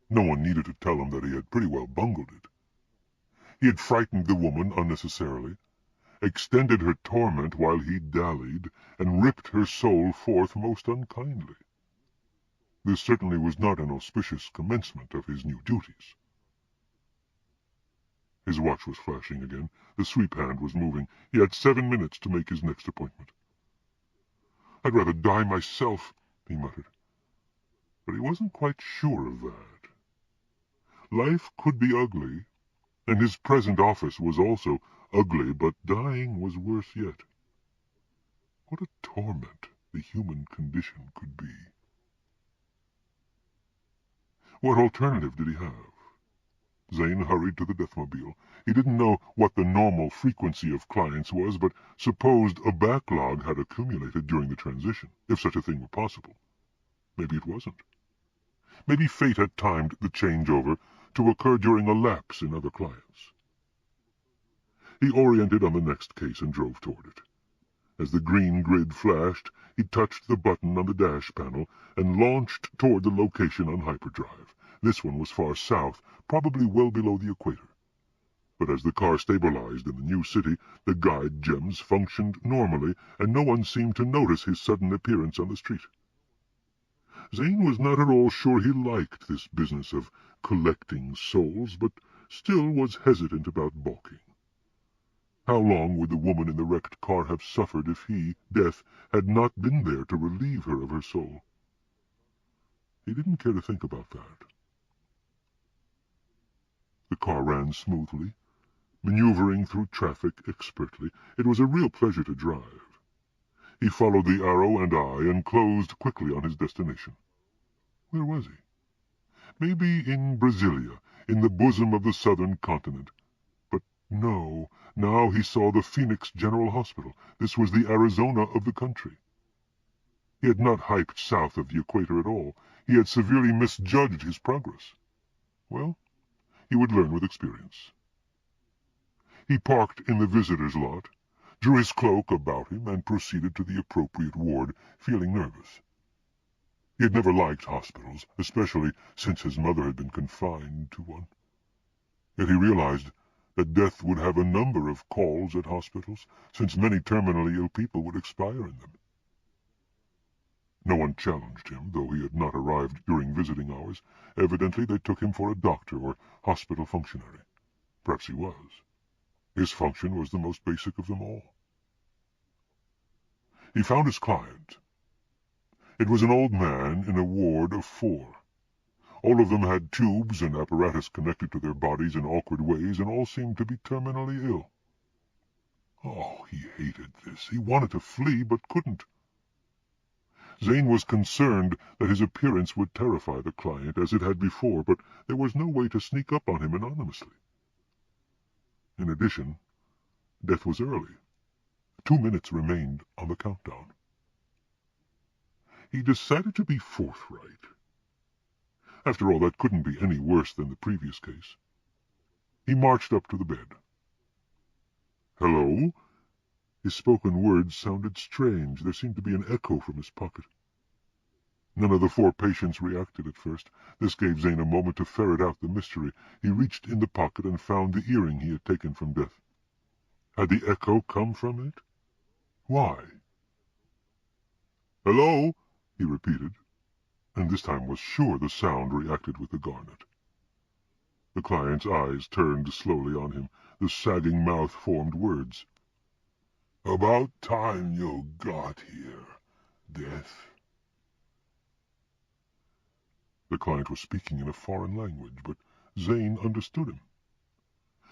No one needed to tell him that he had pretty well bungled it. He had frightened the woman unnecessarily, extended her torment while he dallied, and ripped her soul forth most unkindly. This certainly was not an auspicious commencement of his new duties. His watch was flashing again. The sweep hand was moving. He had 7 minutes to make his next appointment. "I'd rather die myself," he muttered. But he wasn't quite sure of that. Life could be ugly, and his present office was also ugly, but dying was worse yet. What a torment the human condition could be. What alternative did he have? Zane hurried to the deathmobile. He didn't know what the normal frequency of clients was, but supposed a backlog had accumulated during the transition, if such a thing were possible. Maybe it wasn't. Maybe fate had timed the changeover to occur during a lapse in other clients. He oriented on the next case and drove toward it. As the green grid flashed, he touched the button on the dash panel and launched toward the location on hyperdrive. This one was far south, probably well below the equator. But as the car stabilized in the new city, the guide gems functioned normally, and no one seemed to notice his sudden appearance on the street. Zane was not at all sure he liked this business of collecting souls, but still was hesitant about balking. How long would the woman in the wrecked car have suffered if he, Death, had not been there to relieve her of her soul? He didn't care to think about that. The car ran smoothly, maneuvering through traffic expertly. It was a real pleasure to drive. He followed the arrow and eye and closed quickly on his destination. Where was he? Maybe in Brasilia, in the bosom of the southern continent. But no, now he saw the Phoenix General Hospital. This was the Arizona of the country. He had not hiked south of the equator at all. He had severely misjudged his progress. Well, he would learn with experience. He parked in the visitor's lot, drew his cloak about him, and proceeded to the appropriate ward, feeling nervous. He had never liked hospitals, especially since his mother had been confined to one. Yet he realized that death would have a number of calls at hospitals, since many terminally ill people would expire in them. No one challenged him, though he had not arrived during visiting hours. Evidently they took him for a doctor or hospital functionary. Perhaps he was. His function was the most basic of them all. He found his client. It was an old man in a ward of 4. All of them had tubes and apparatus connected to their bodies in awkward ways, and all seemed to be terminally ill. Oh, he hated this. He wanted to flee, but couldn't. Zane was concerned that his appearance would terrify the client, as it had before, but there was no way to sneak up on him anonymously. In addition, death was early. 2 minutes remained on the countdown. He decided to be forthright. After all, that couldn't be any worse than the previous case. He marched up to the bed. "Hello?" His spoken words sounded strange. There seemed to be an echo from his pocket. None of the 4 patients reacted at first. This gave Zane a moment to ferret out the mystery. He reached in the pocket and found the earring he had taken from Death. Had the echo come from it? Why? "Hello?" he repeated, and this time was sure the sound reacted with the garnet. The client's eyes turned slowly on him. The sagging mouth formed words. "About time you got here, Death." The client was speaking in a foreign language, but Zane understood him,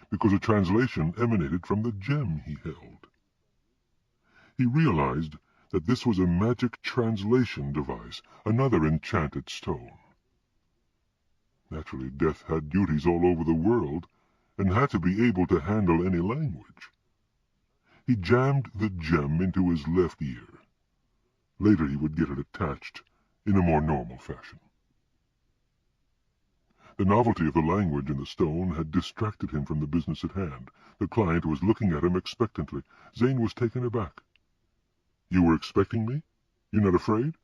because a translation emanated from the gem he held. He realized that this was a magic translation device, another enchanted stone. Naturally, Death had duties all over the world, and had to be able to handle any language. He jammed the gem into his left ear. Later he would get it attached in a more normal fashion. The novelty of the language in the stone had distracted him from the business at hand. The client was looking at him expectantly. Zane was taken aback. "You were expecting me? You're not afraid?"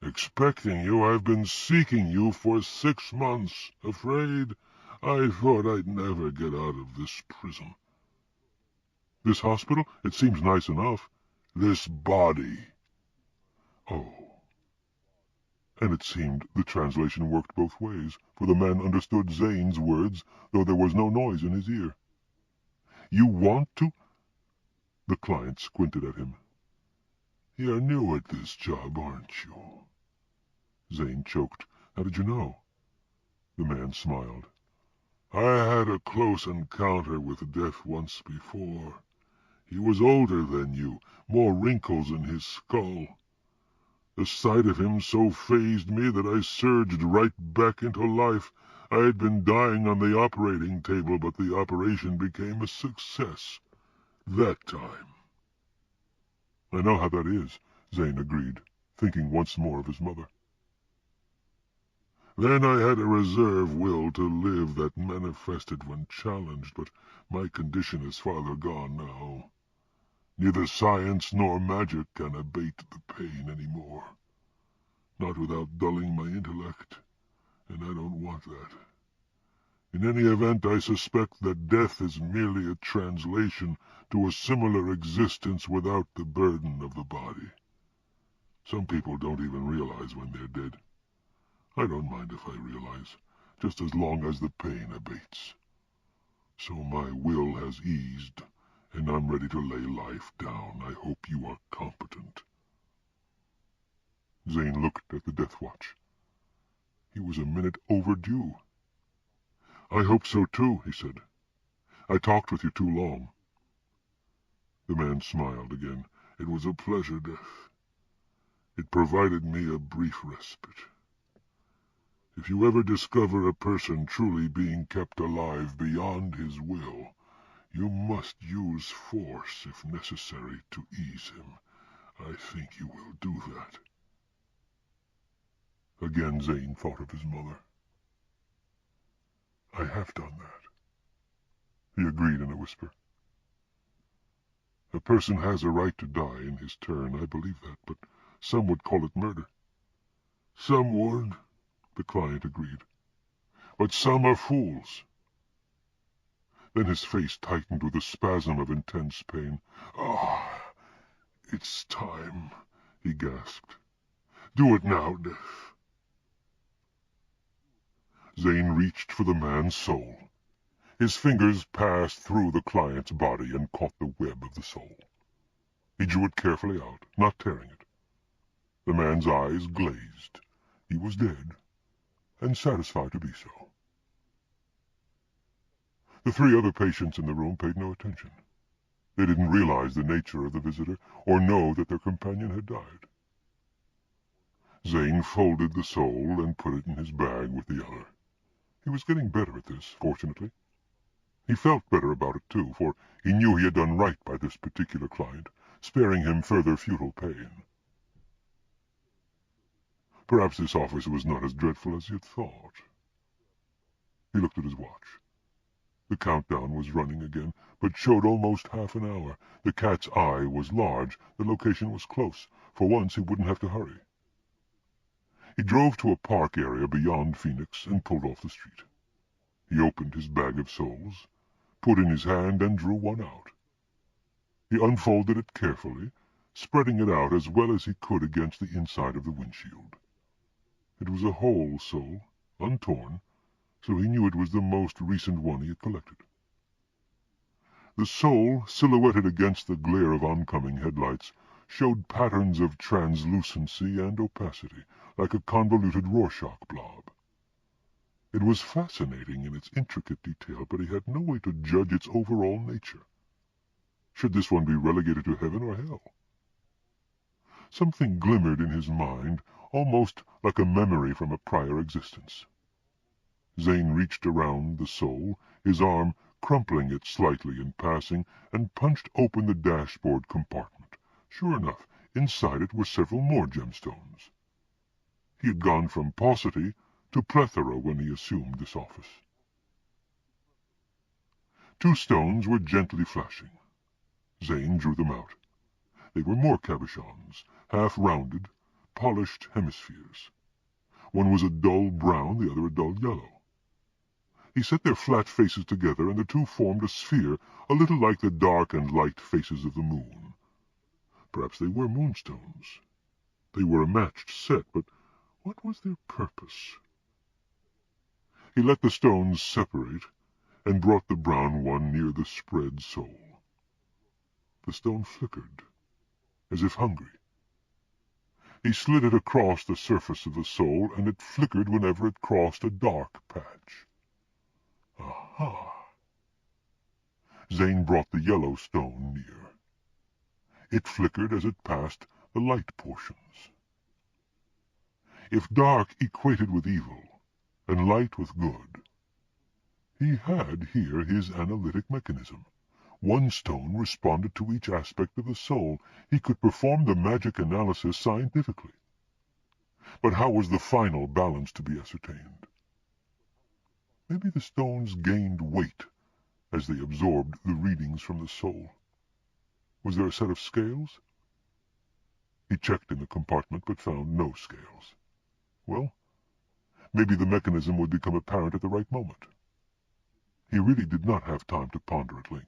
"Expecting you? I've been seeking you for 6 months. Afraid? I thought I'd never get out of this prison." "This hospital? It seems nice enough." "This body." Oh. And it seemed the translation worked both ways, for the man understood Zane's words, though there was no noise in his ear. "You want to—" The client squinted at him. "You're new at this job, aren't you?" Zane choked. "How did you know?" The man smiled. "I had a close encounter with Death once before. He was older than you, more wrinkles in his skull. The sight of him so fazed me that I surged right back into life. I had been dying on the operating table, but the operation became a success. That time." "I know how that is," Zane agreed, thinking once more of his mother. "Then I had a reserve will to live that manifested when challenged, but my condition is farther gone now. Neither science nor magic can abate the pain any more. Not without dulling my intellect, and I don't want that. In any event, I suspect that death is merely a translation to a similar existence without the burden of the body. Some people don't even realize when they're dead. I don't mind if I realize, just as long as the pain abates. So my will has eased, and I'm ready to lay life down. I hope you are competent." Zane looked at the death watch. He was a minute overdue. "I hope so too," he said. "I talked with you too long." The man smiled again. "It was a pleasure, Death. It provided me a brief respite. If you ever discover a person truly being kept alive beyond his will, you must use force if necessary to ease him. I think you will do that." Again Zane thought of his mother. "I have done that," he agreed in a whisper. "A person has a right to die in his turn, I believe that, but some would call it murder." "Some would," the client agreed. "But some are fools." Then his face tightened with a spasm of intense pain. "Ah, it's time," he gasped. "Do it now, Death." Zane reached for the man's soul. His fingers passed through the client's body and caught the web of the soul. He drew it carefully out, not tearing it. The man's eyes glazed. He was dead, and satisfied to be so. The three other patients in the room paid no attention. They didn't realize the nature of the visitor, or know that their companion had died. Zane folded the soul and put it in his bag with the other. He was getting better at this, fortunately. He felt better about it, too, for he knew he had done right by this particular client, sparing him further futile pain. Perhaps this office was not as dreadful as he had thought. He looked at his watch. The countdown was running again, but showed almost half an hour. The cat's eye was large. The location was close. For once he wouldn't have to hurry. He drove to a park area beyond Phoenix and pulled off the street. He opened his bag of souls, put in his hand, and drew one out. He unfolded it carefully, spreading it out as well as he could against the inside of the windshield. It was a whole soul, untorn, so he knew it was the most recent one he had collected. The soul, silhouetted against the glare of oncoming headlights, showed patterns of translucency and opacity, like a convoluted Rorschach blob. It was fascinating in its intricate detail, but he had no way to judge its overall nature. Should this one be relegated to heaven or hell? Something glimmered in his mind, almost like a memory from a prior existence. Zane reached around the soul, his arm crumpling it slightly in passing, and punched open the dashboard compartment. Sure enough, inside it were several more gemstones. He had gone from paucity to plethora when he assumed this office. 2 stones were gently flashing. Zane drew them out. They were more cabochons, half-rounded, polished hemispheres. One was a dull brown, the other a dull yellow. He set their flat faces together, and the two formed a sphere, a little like the dark and light faces of the moon. Perhaps they were moonstones. They were a matched set, but what was their purpose? He let the stones separate, and brought the brown one near the spread soul. The stone flickered, as if hungry. He slid it across the surface of the soul, and it flickered whenever it crossed a dark patch. Aha! Zane brought the yellow stone near. It flickered as it passed the light portions. If dark equated with evil, and light with good, he had here his analytic mechanism. One stone responded to each aspect of the soul. He could perform the magic analysis scientifically. But how was the final balance to be ascertained? Maybe the stones gained weight as they absorbed the readings from the soul. Was there a set of scales? He checked in the compartment, but found no scales. Well, maybe the mechanism would become apparent at the right moment. He really did not have time to ponder at length.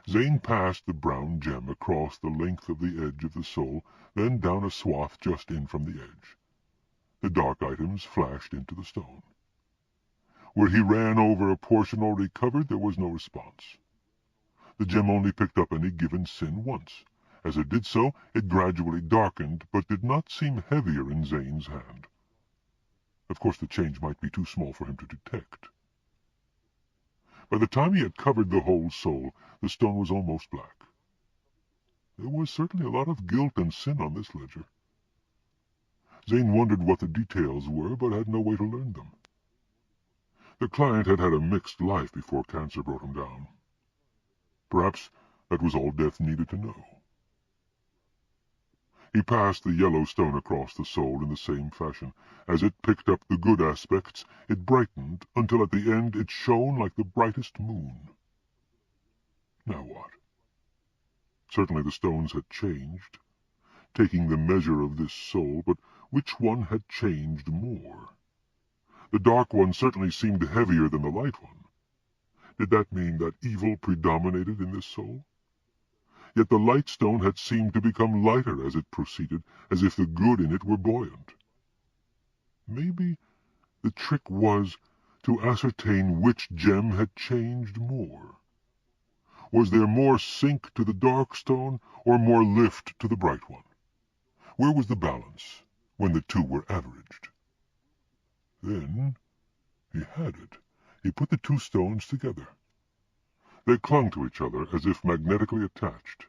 Zane passed the brown gem across the length of the edge of the soul, then down a swath just in from the edge. The dark items flashed into the stone. Where he ran over a portion already covered, there was no response. The gem only picked up any given sin once. As it did so, it gradually darkened, but did not seem heavier in Zane's hand. Of course, the change might be too small for him to detect. By the time he had covered the whole soul, the stone was almost black. There was certainly a lot of guilt and sin on this ledger. Zane wondered what the details were, but had no way to learn them. The client had had a mixed life before cancer brought him down. Perhaps that was all death needed to know. He passed the yellow stone across the soul in the same fashion. As it picked up the good aspects, it brightened until at the end it shone like the brightest moon. Now what? Certainly the stones had changed, taking the measure of this soul, but which one had changed more? The dark one certainly seemed heavier than the light one. Did that mean that evil predominated in this soul? Yet the light stone had seemed to become lighter as it proceeded, as if the good in it were buoyant. Maybe the trick was to ascertain which gem had changed more. Was there more sink to the dark stone, or more lift to the bright one? Where was the balance when the two were averaged? Then he had it. He put the two stones together. They clung to each other as if magnetically attached,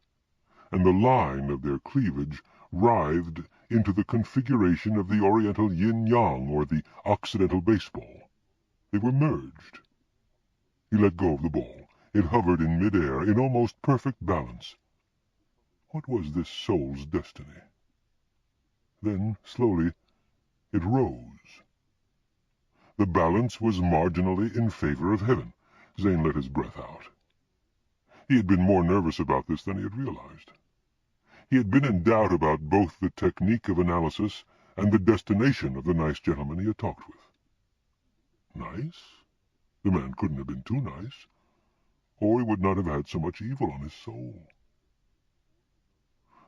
and the line of their cleavage writhed into the configuration of the Oriental yin-yang or the Occidental baseball. They were merged. He let go of the ball. It hovered in mid-air in almost perfect balance. What was this soul's destiny? Then, slowly, it rose. The balance was marginally in favor of heaven. Zane let his breath out. He had been more nervous about this than he had realized. He had been in doubt about both the technique of analysis and the destination of the nice gentleman he had talked with. Nice? The man couldn't have been too nice, or he would not have had so much evil on his soul.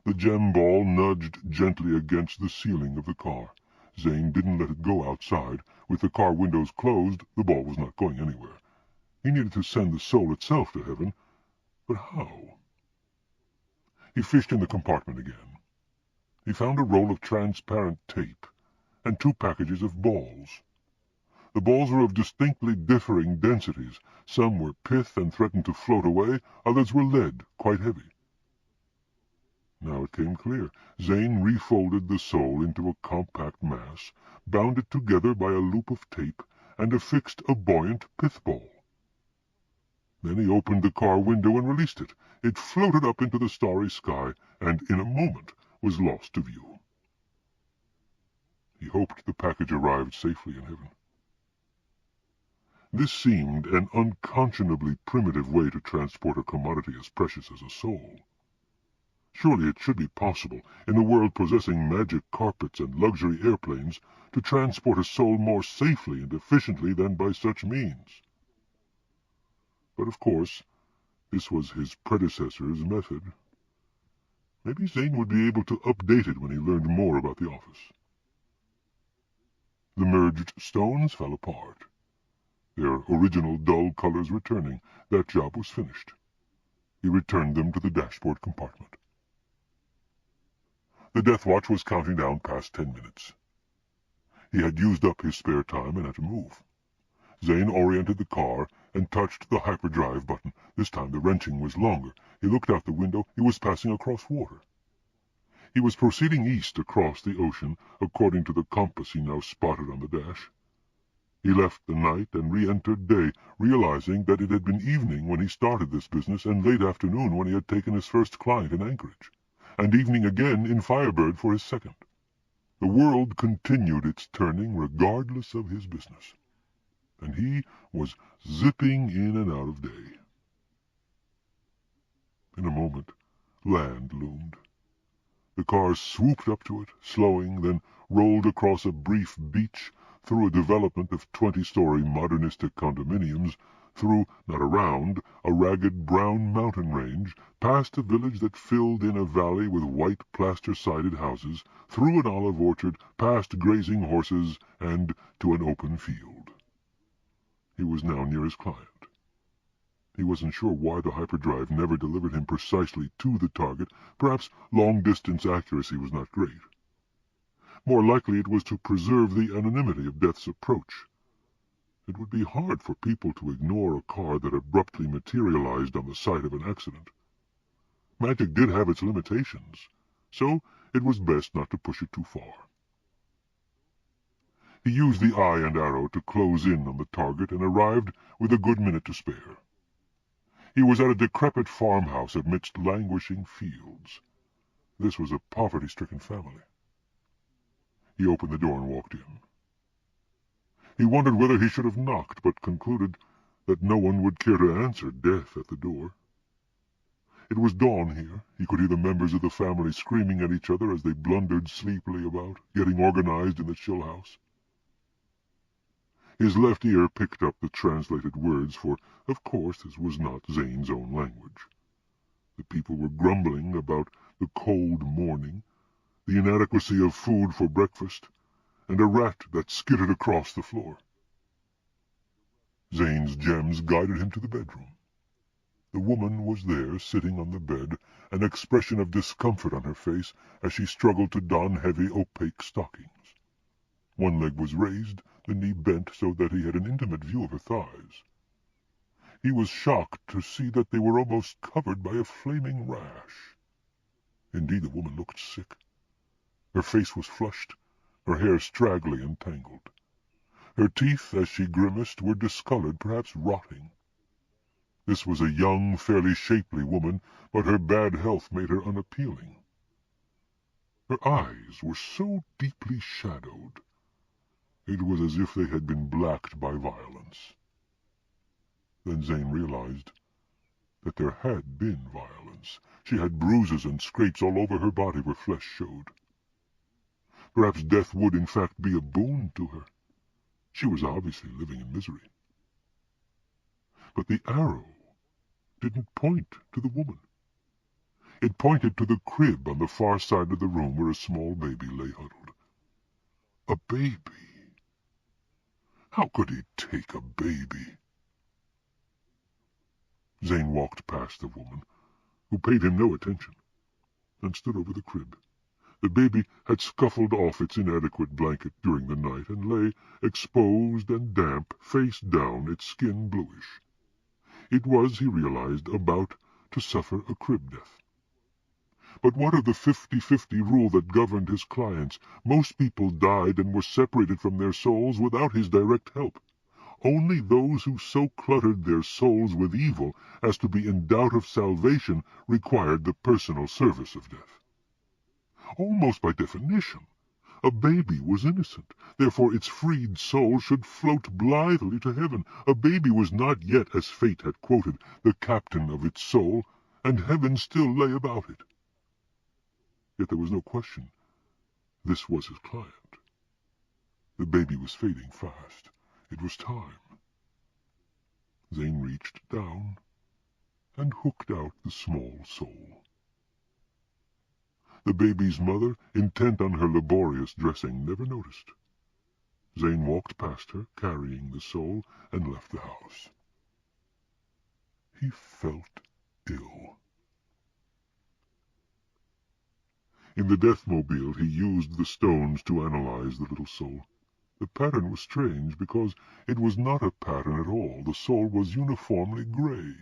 The gem ball nudged gently against the ceiling of the car. Zane didn't let it go outside. With the car windows closed, the ball was not going anywhere. He needed to send the soul itself to heaven, but how? He fished in the compartment again. He found a roll of transparent tape and 2 packages of balls. The balls were of distinctly differing densities. Some were pith and threatened to float away, others were lead, quite heavy. Now it came clear. Zane refolded the soul into a compact mass, bound it together by a loop of tape, and affixed a buoyant pith ball. Then he opened the car window and released it. It floated up into the starry sky, and in a moment was lost to view. He hoped the package arrived safely in heaven. This seemed an unconscionably primitive way to transport a commodity as precious as a soul. Surely it should be possible, in a world possessing magic carpets and luxury airplanes, to transport a soul more safely and efficiently than by such means. But of course, this was his predecessor's method. Maybe Zane would be able to update it when he learned more about the office. The merged stones fell apart, their original dull colors returning. That job was finished. He returned them to the dashboard compartment. The death watch was counting down past 10 minutes. He had used up his spare time and had to move. Zane oriented the car and touched the hyperdrive button. This time the wrenching was longer. He looked out the window. He was passing across water. He was proceeding east across the ocean, according to the compass he now spotted on the dash. He left the night and re-entered day, realizing that it had been evening when he started this business and late afternoon when he had taken his first client in Anchorage, and evening again in Firebird for his second. The world continued its turning regardless of his business, and he was zipping in and out of day. In a moment, land loomed. The car swooped up to it, slowing, then rolled across a brief beach, through a development of 20-story modernistic condominiums, through, not around, a ragged brown mountain range, past a village that filled in a valley with white plaster-sided houses, through an olive orchard, past grazing horses, and to an open field. He was now near his client. He wasn't sure why the hyperdrive never delivered him precisely to the target. Perhaps long-distance accuracy was not great. More likely it was to preserve the anonymity of Death's approach. It would be hard for people to ignore a car that abruptly materialized on the site of an accident. Magic did have its limitations, so it was best not to push it too far. He used the eye and arrow to close in on the target and arrived with a good minute to spare. He was at a decrepit farmhouse amidst languishing fields. This was a poverty-stricken family. He opened the door and walked in. He wondered whether he should have knocked, but concluded that no one would care to answer Death at the door. It was dawn here. He could hear the members of the family screaming at each other as they blundered sleepily about, getting organized in the chill house. His left ear picked up the translated words, for, of course, this was not Zane's own language. The people were grumbling about the cold morning, the inadequacy of food for breakfast, and a rat that skittered across the floor. Zane's gems guided him to the bedroom. The woman was there, sitting on the bed, an expression of discomfort on her face as she struggled to don heavy, opaque stockings. One leg was raised, the knee bent so that he had an intimate view of her thighs. He was shocked to see that they were almost covered by a flaming rash. Indeed, the woman looked sick. Her face was flushed, her hair straggly and tangled. Her teeth, as she grimaced, were discolored, perhaps rotting. This was a young, fairly shapely woman, but her bad health made her unappealing. Her eyes were so deeply shadowed, it was as if they had been blacked by violence. Then Zane realized that there had been violence. She had bruises and scrapes all over her body where flesh showed. Perhaps death would, in fact, be a boon to her. She was obviously living in misery. But the arrow didn't point to the woman. It pointed to the crib on the far side of the room where a small baby lay huddled. A baby. How could he take a baby? Zane walked past the woman, who paid him no attention, and stood over the crib. The baby had scuffled off its inadequate blanket during the night and lay, exposed and damp, face down, its skin bluish. It was, he realized, about to suffer a crib death. But what of the 50-50 rule that governed his clients? Most people died and were separated from their souls without his direct help. Only those who so cluttered their souls with evil as to be in doubt of salvation required the personal service of death. Almost by definition, a baby was innocent. Therefore its freed soul should float blithely to heaven. A baby was not yet, as fate had quoted, the captain of its soul, and heaven still lay about it. Yet there was no question this was his client. The baby was fading fast. It was time. Zane reached down and hooked out the small soul. The baby's mother, intent on her laborious dressing, never noticed. Zane walked past her, carrying the soul, and left the house. He felt ill. In the death-mobile he used the stones to analyze the little soul. The pattern was strange, because it was not a pattern at all. The soul was uniformly gray.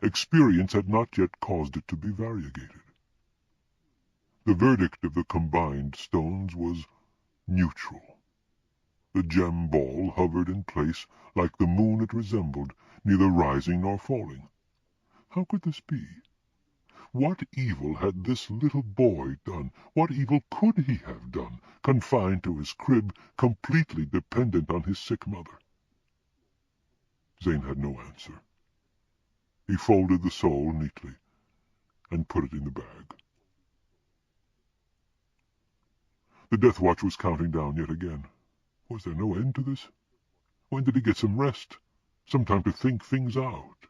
Experience had not yet caused it to be variegated. The verdict of the combined stones was neutral. The gem ball hovered in place like the moon it resembled, neither rising nor falling. How could this be? What evil had this little boy done? What evil could he have done, confined to his crib, completely dependent on his sick mother? Zane had no answer. He folded the soul neatly and put it in the bag. The death watch was counting down yet again. Was there no end to this? When did he get some rest, some time to think things out?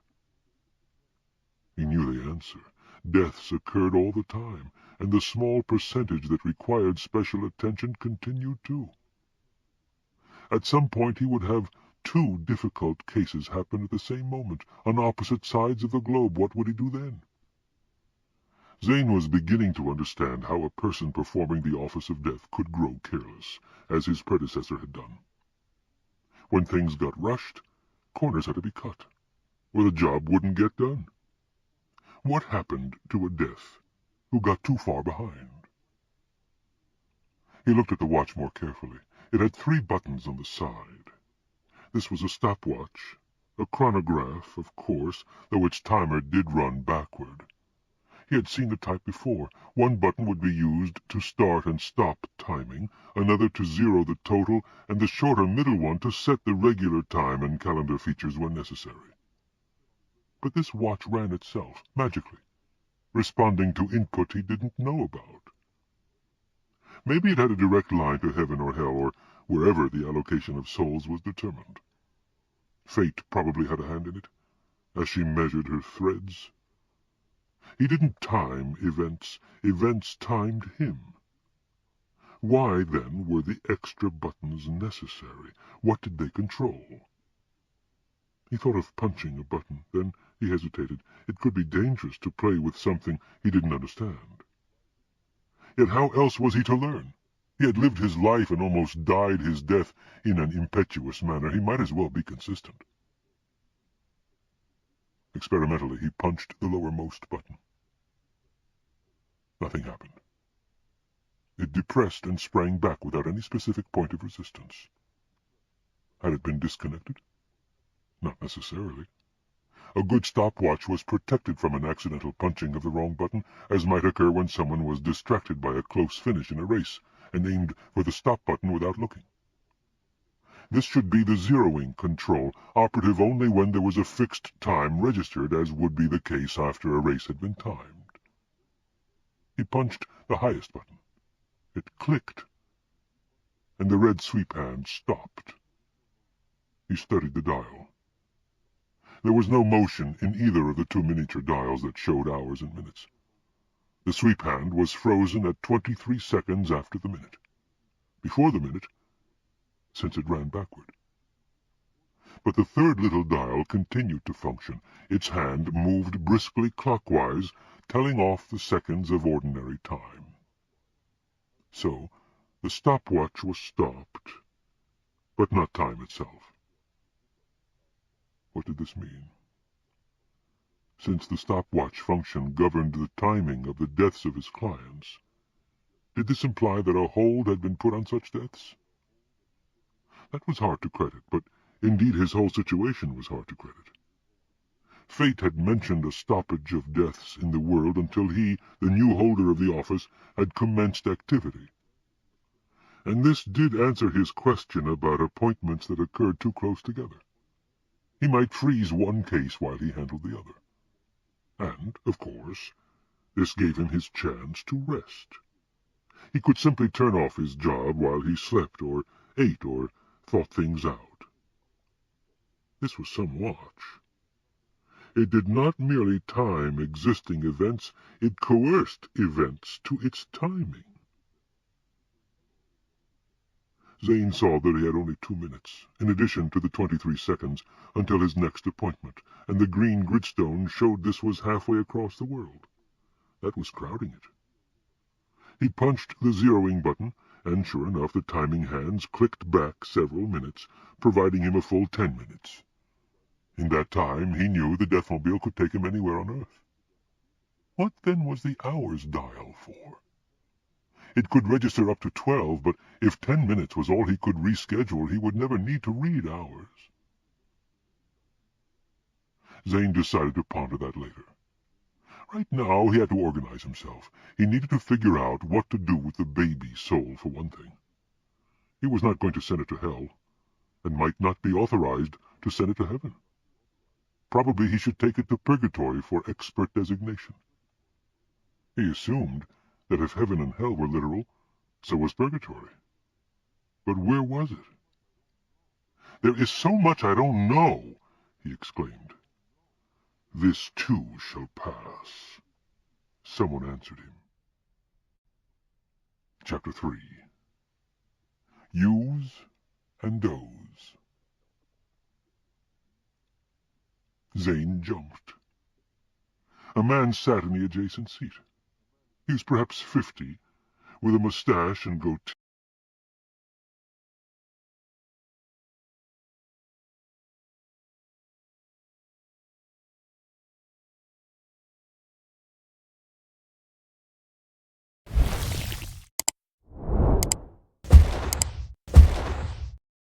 He knew the answer. Deaths occurred all the time, and the small percentage that required special attention continued too. At some point he would have two difficult cases happen at the same moment, on opposite sides of the globe. What would he do then? Zane was beginning to understand how a person performing the office of death could grow careless, as his predecessor had done. When things got rushed, corners had to be cut, or the job wouldn't get done. What happened to a death who got too far behind? He looked at the watch more carefully. It had 3 buttons on the side. This was a stopwatch, a chronograph, of course, though its timer did run backward. He had seen the type before. One button would be used to start and stop timing, another to zero the total, and the shorter middle one to set the regular time and calendar features when necessary. But this watch ran itself, magically, responding to input he didn't know about. Maybe it had a direct line to heaven or hell, or wherever the allocation of souls was determined. Fate probably had a hand in it, as she measured her threads. He didn't time events. Events timed him. Why, then, were the extra buttons necessary? What did they control? He thought of punching a button, then He hesitated. It could be dangerous to play with something he didn't understand. Yet how else was he to learn? He had lived his life and almost died his death in an impetuous manner. He might as well be consistent. Experimentally, he punched the lowermost button. Nothing happened. It depressed and sprang back without any specific point of resistance. Had it been disconnected? Not necessarily. A good stopwatch was protected from an accidental punching of the wrong button, as might occur when someone was distracted by a close finish in a race and aimed for the stop button without looking. This should be the zeroing control, operative only when there was a fixed time registered, as would be the case after a race had been timed. He punched the highest button. It clicked, and the red sweep hand stopped. He studied the dial. There was no motion in either of the two miniature dials that showed hours and minutes. The sweep hand was frozen at 23 seconds after the minute. Before the minute, since it ran backward. But the third little dial continued to function. Its hand moved briskly clockwise, telling off the seconds of ordinary time. So the stopwatch was stopped, but not time itself. What did this mean? Since the stopwatch function governed the timing of the deaths of his clients, did this imply that a hold had been put on such deaths? That was hard to credit, but indeed his whole situation was hard to credit. Fate had mentioned a stoppage of deaths in the world until he, the new holder of the office, had commenced activity. And this did answer his question about appointments that occurred too close together. He might freeze one case while he handled the other. And, of course, this gave him his chance to rest. He could simply turn off his job while he slept or ate or thought things out. This was some watch. It did not merely time existing events, it coerced events to its timing. Zane saw that he had only 2 minutes, in addition to the 23 seconds, until his next appointment, and the green gridstone showed this was halfway across the world. That was crowding it. He punched the zeroing button, and sure enough the timing hands clicked back several minutes, providing him a full 10 minutes. In that time he knew the Deathmobile could take him anywhere on Earth. What then was the hours dial for? It could register up to 12, but if 10 minutes was all he could reschedule, he would never need to read hours. Zane decided to ponder that later. Right now he had to organize himself. He needed to figure out what to do with the baby soul, for one thing. He was not going to send it to hell, and might not be authorized to send it to heaven. Probably he should take it to Purgatory for expert designation. He assumed that if heaven and hell were literal, so was Purgatory. But where was it? "There is so much I don't know," he exclaimed. "This too shall pass," someone answered him. Chapter 3. Use and Doze. Zane jumped. A man sat in the adjacent seat. He was perhaps 50, with a mustache and goatee.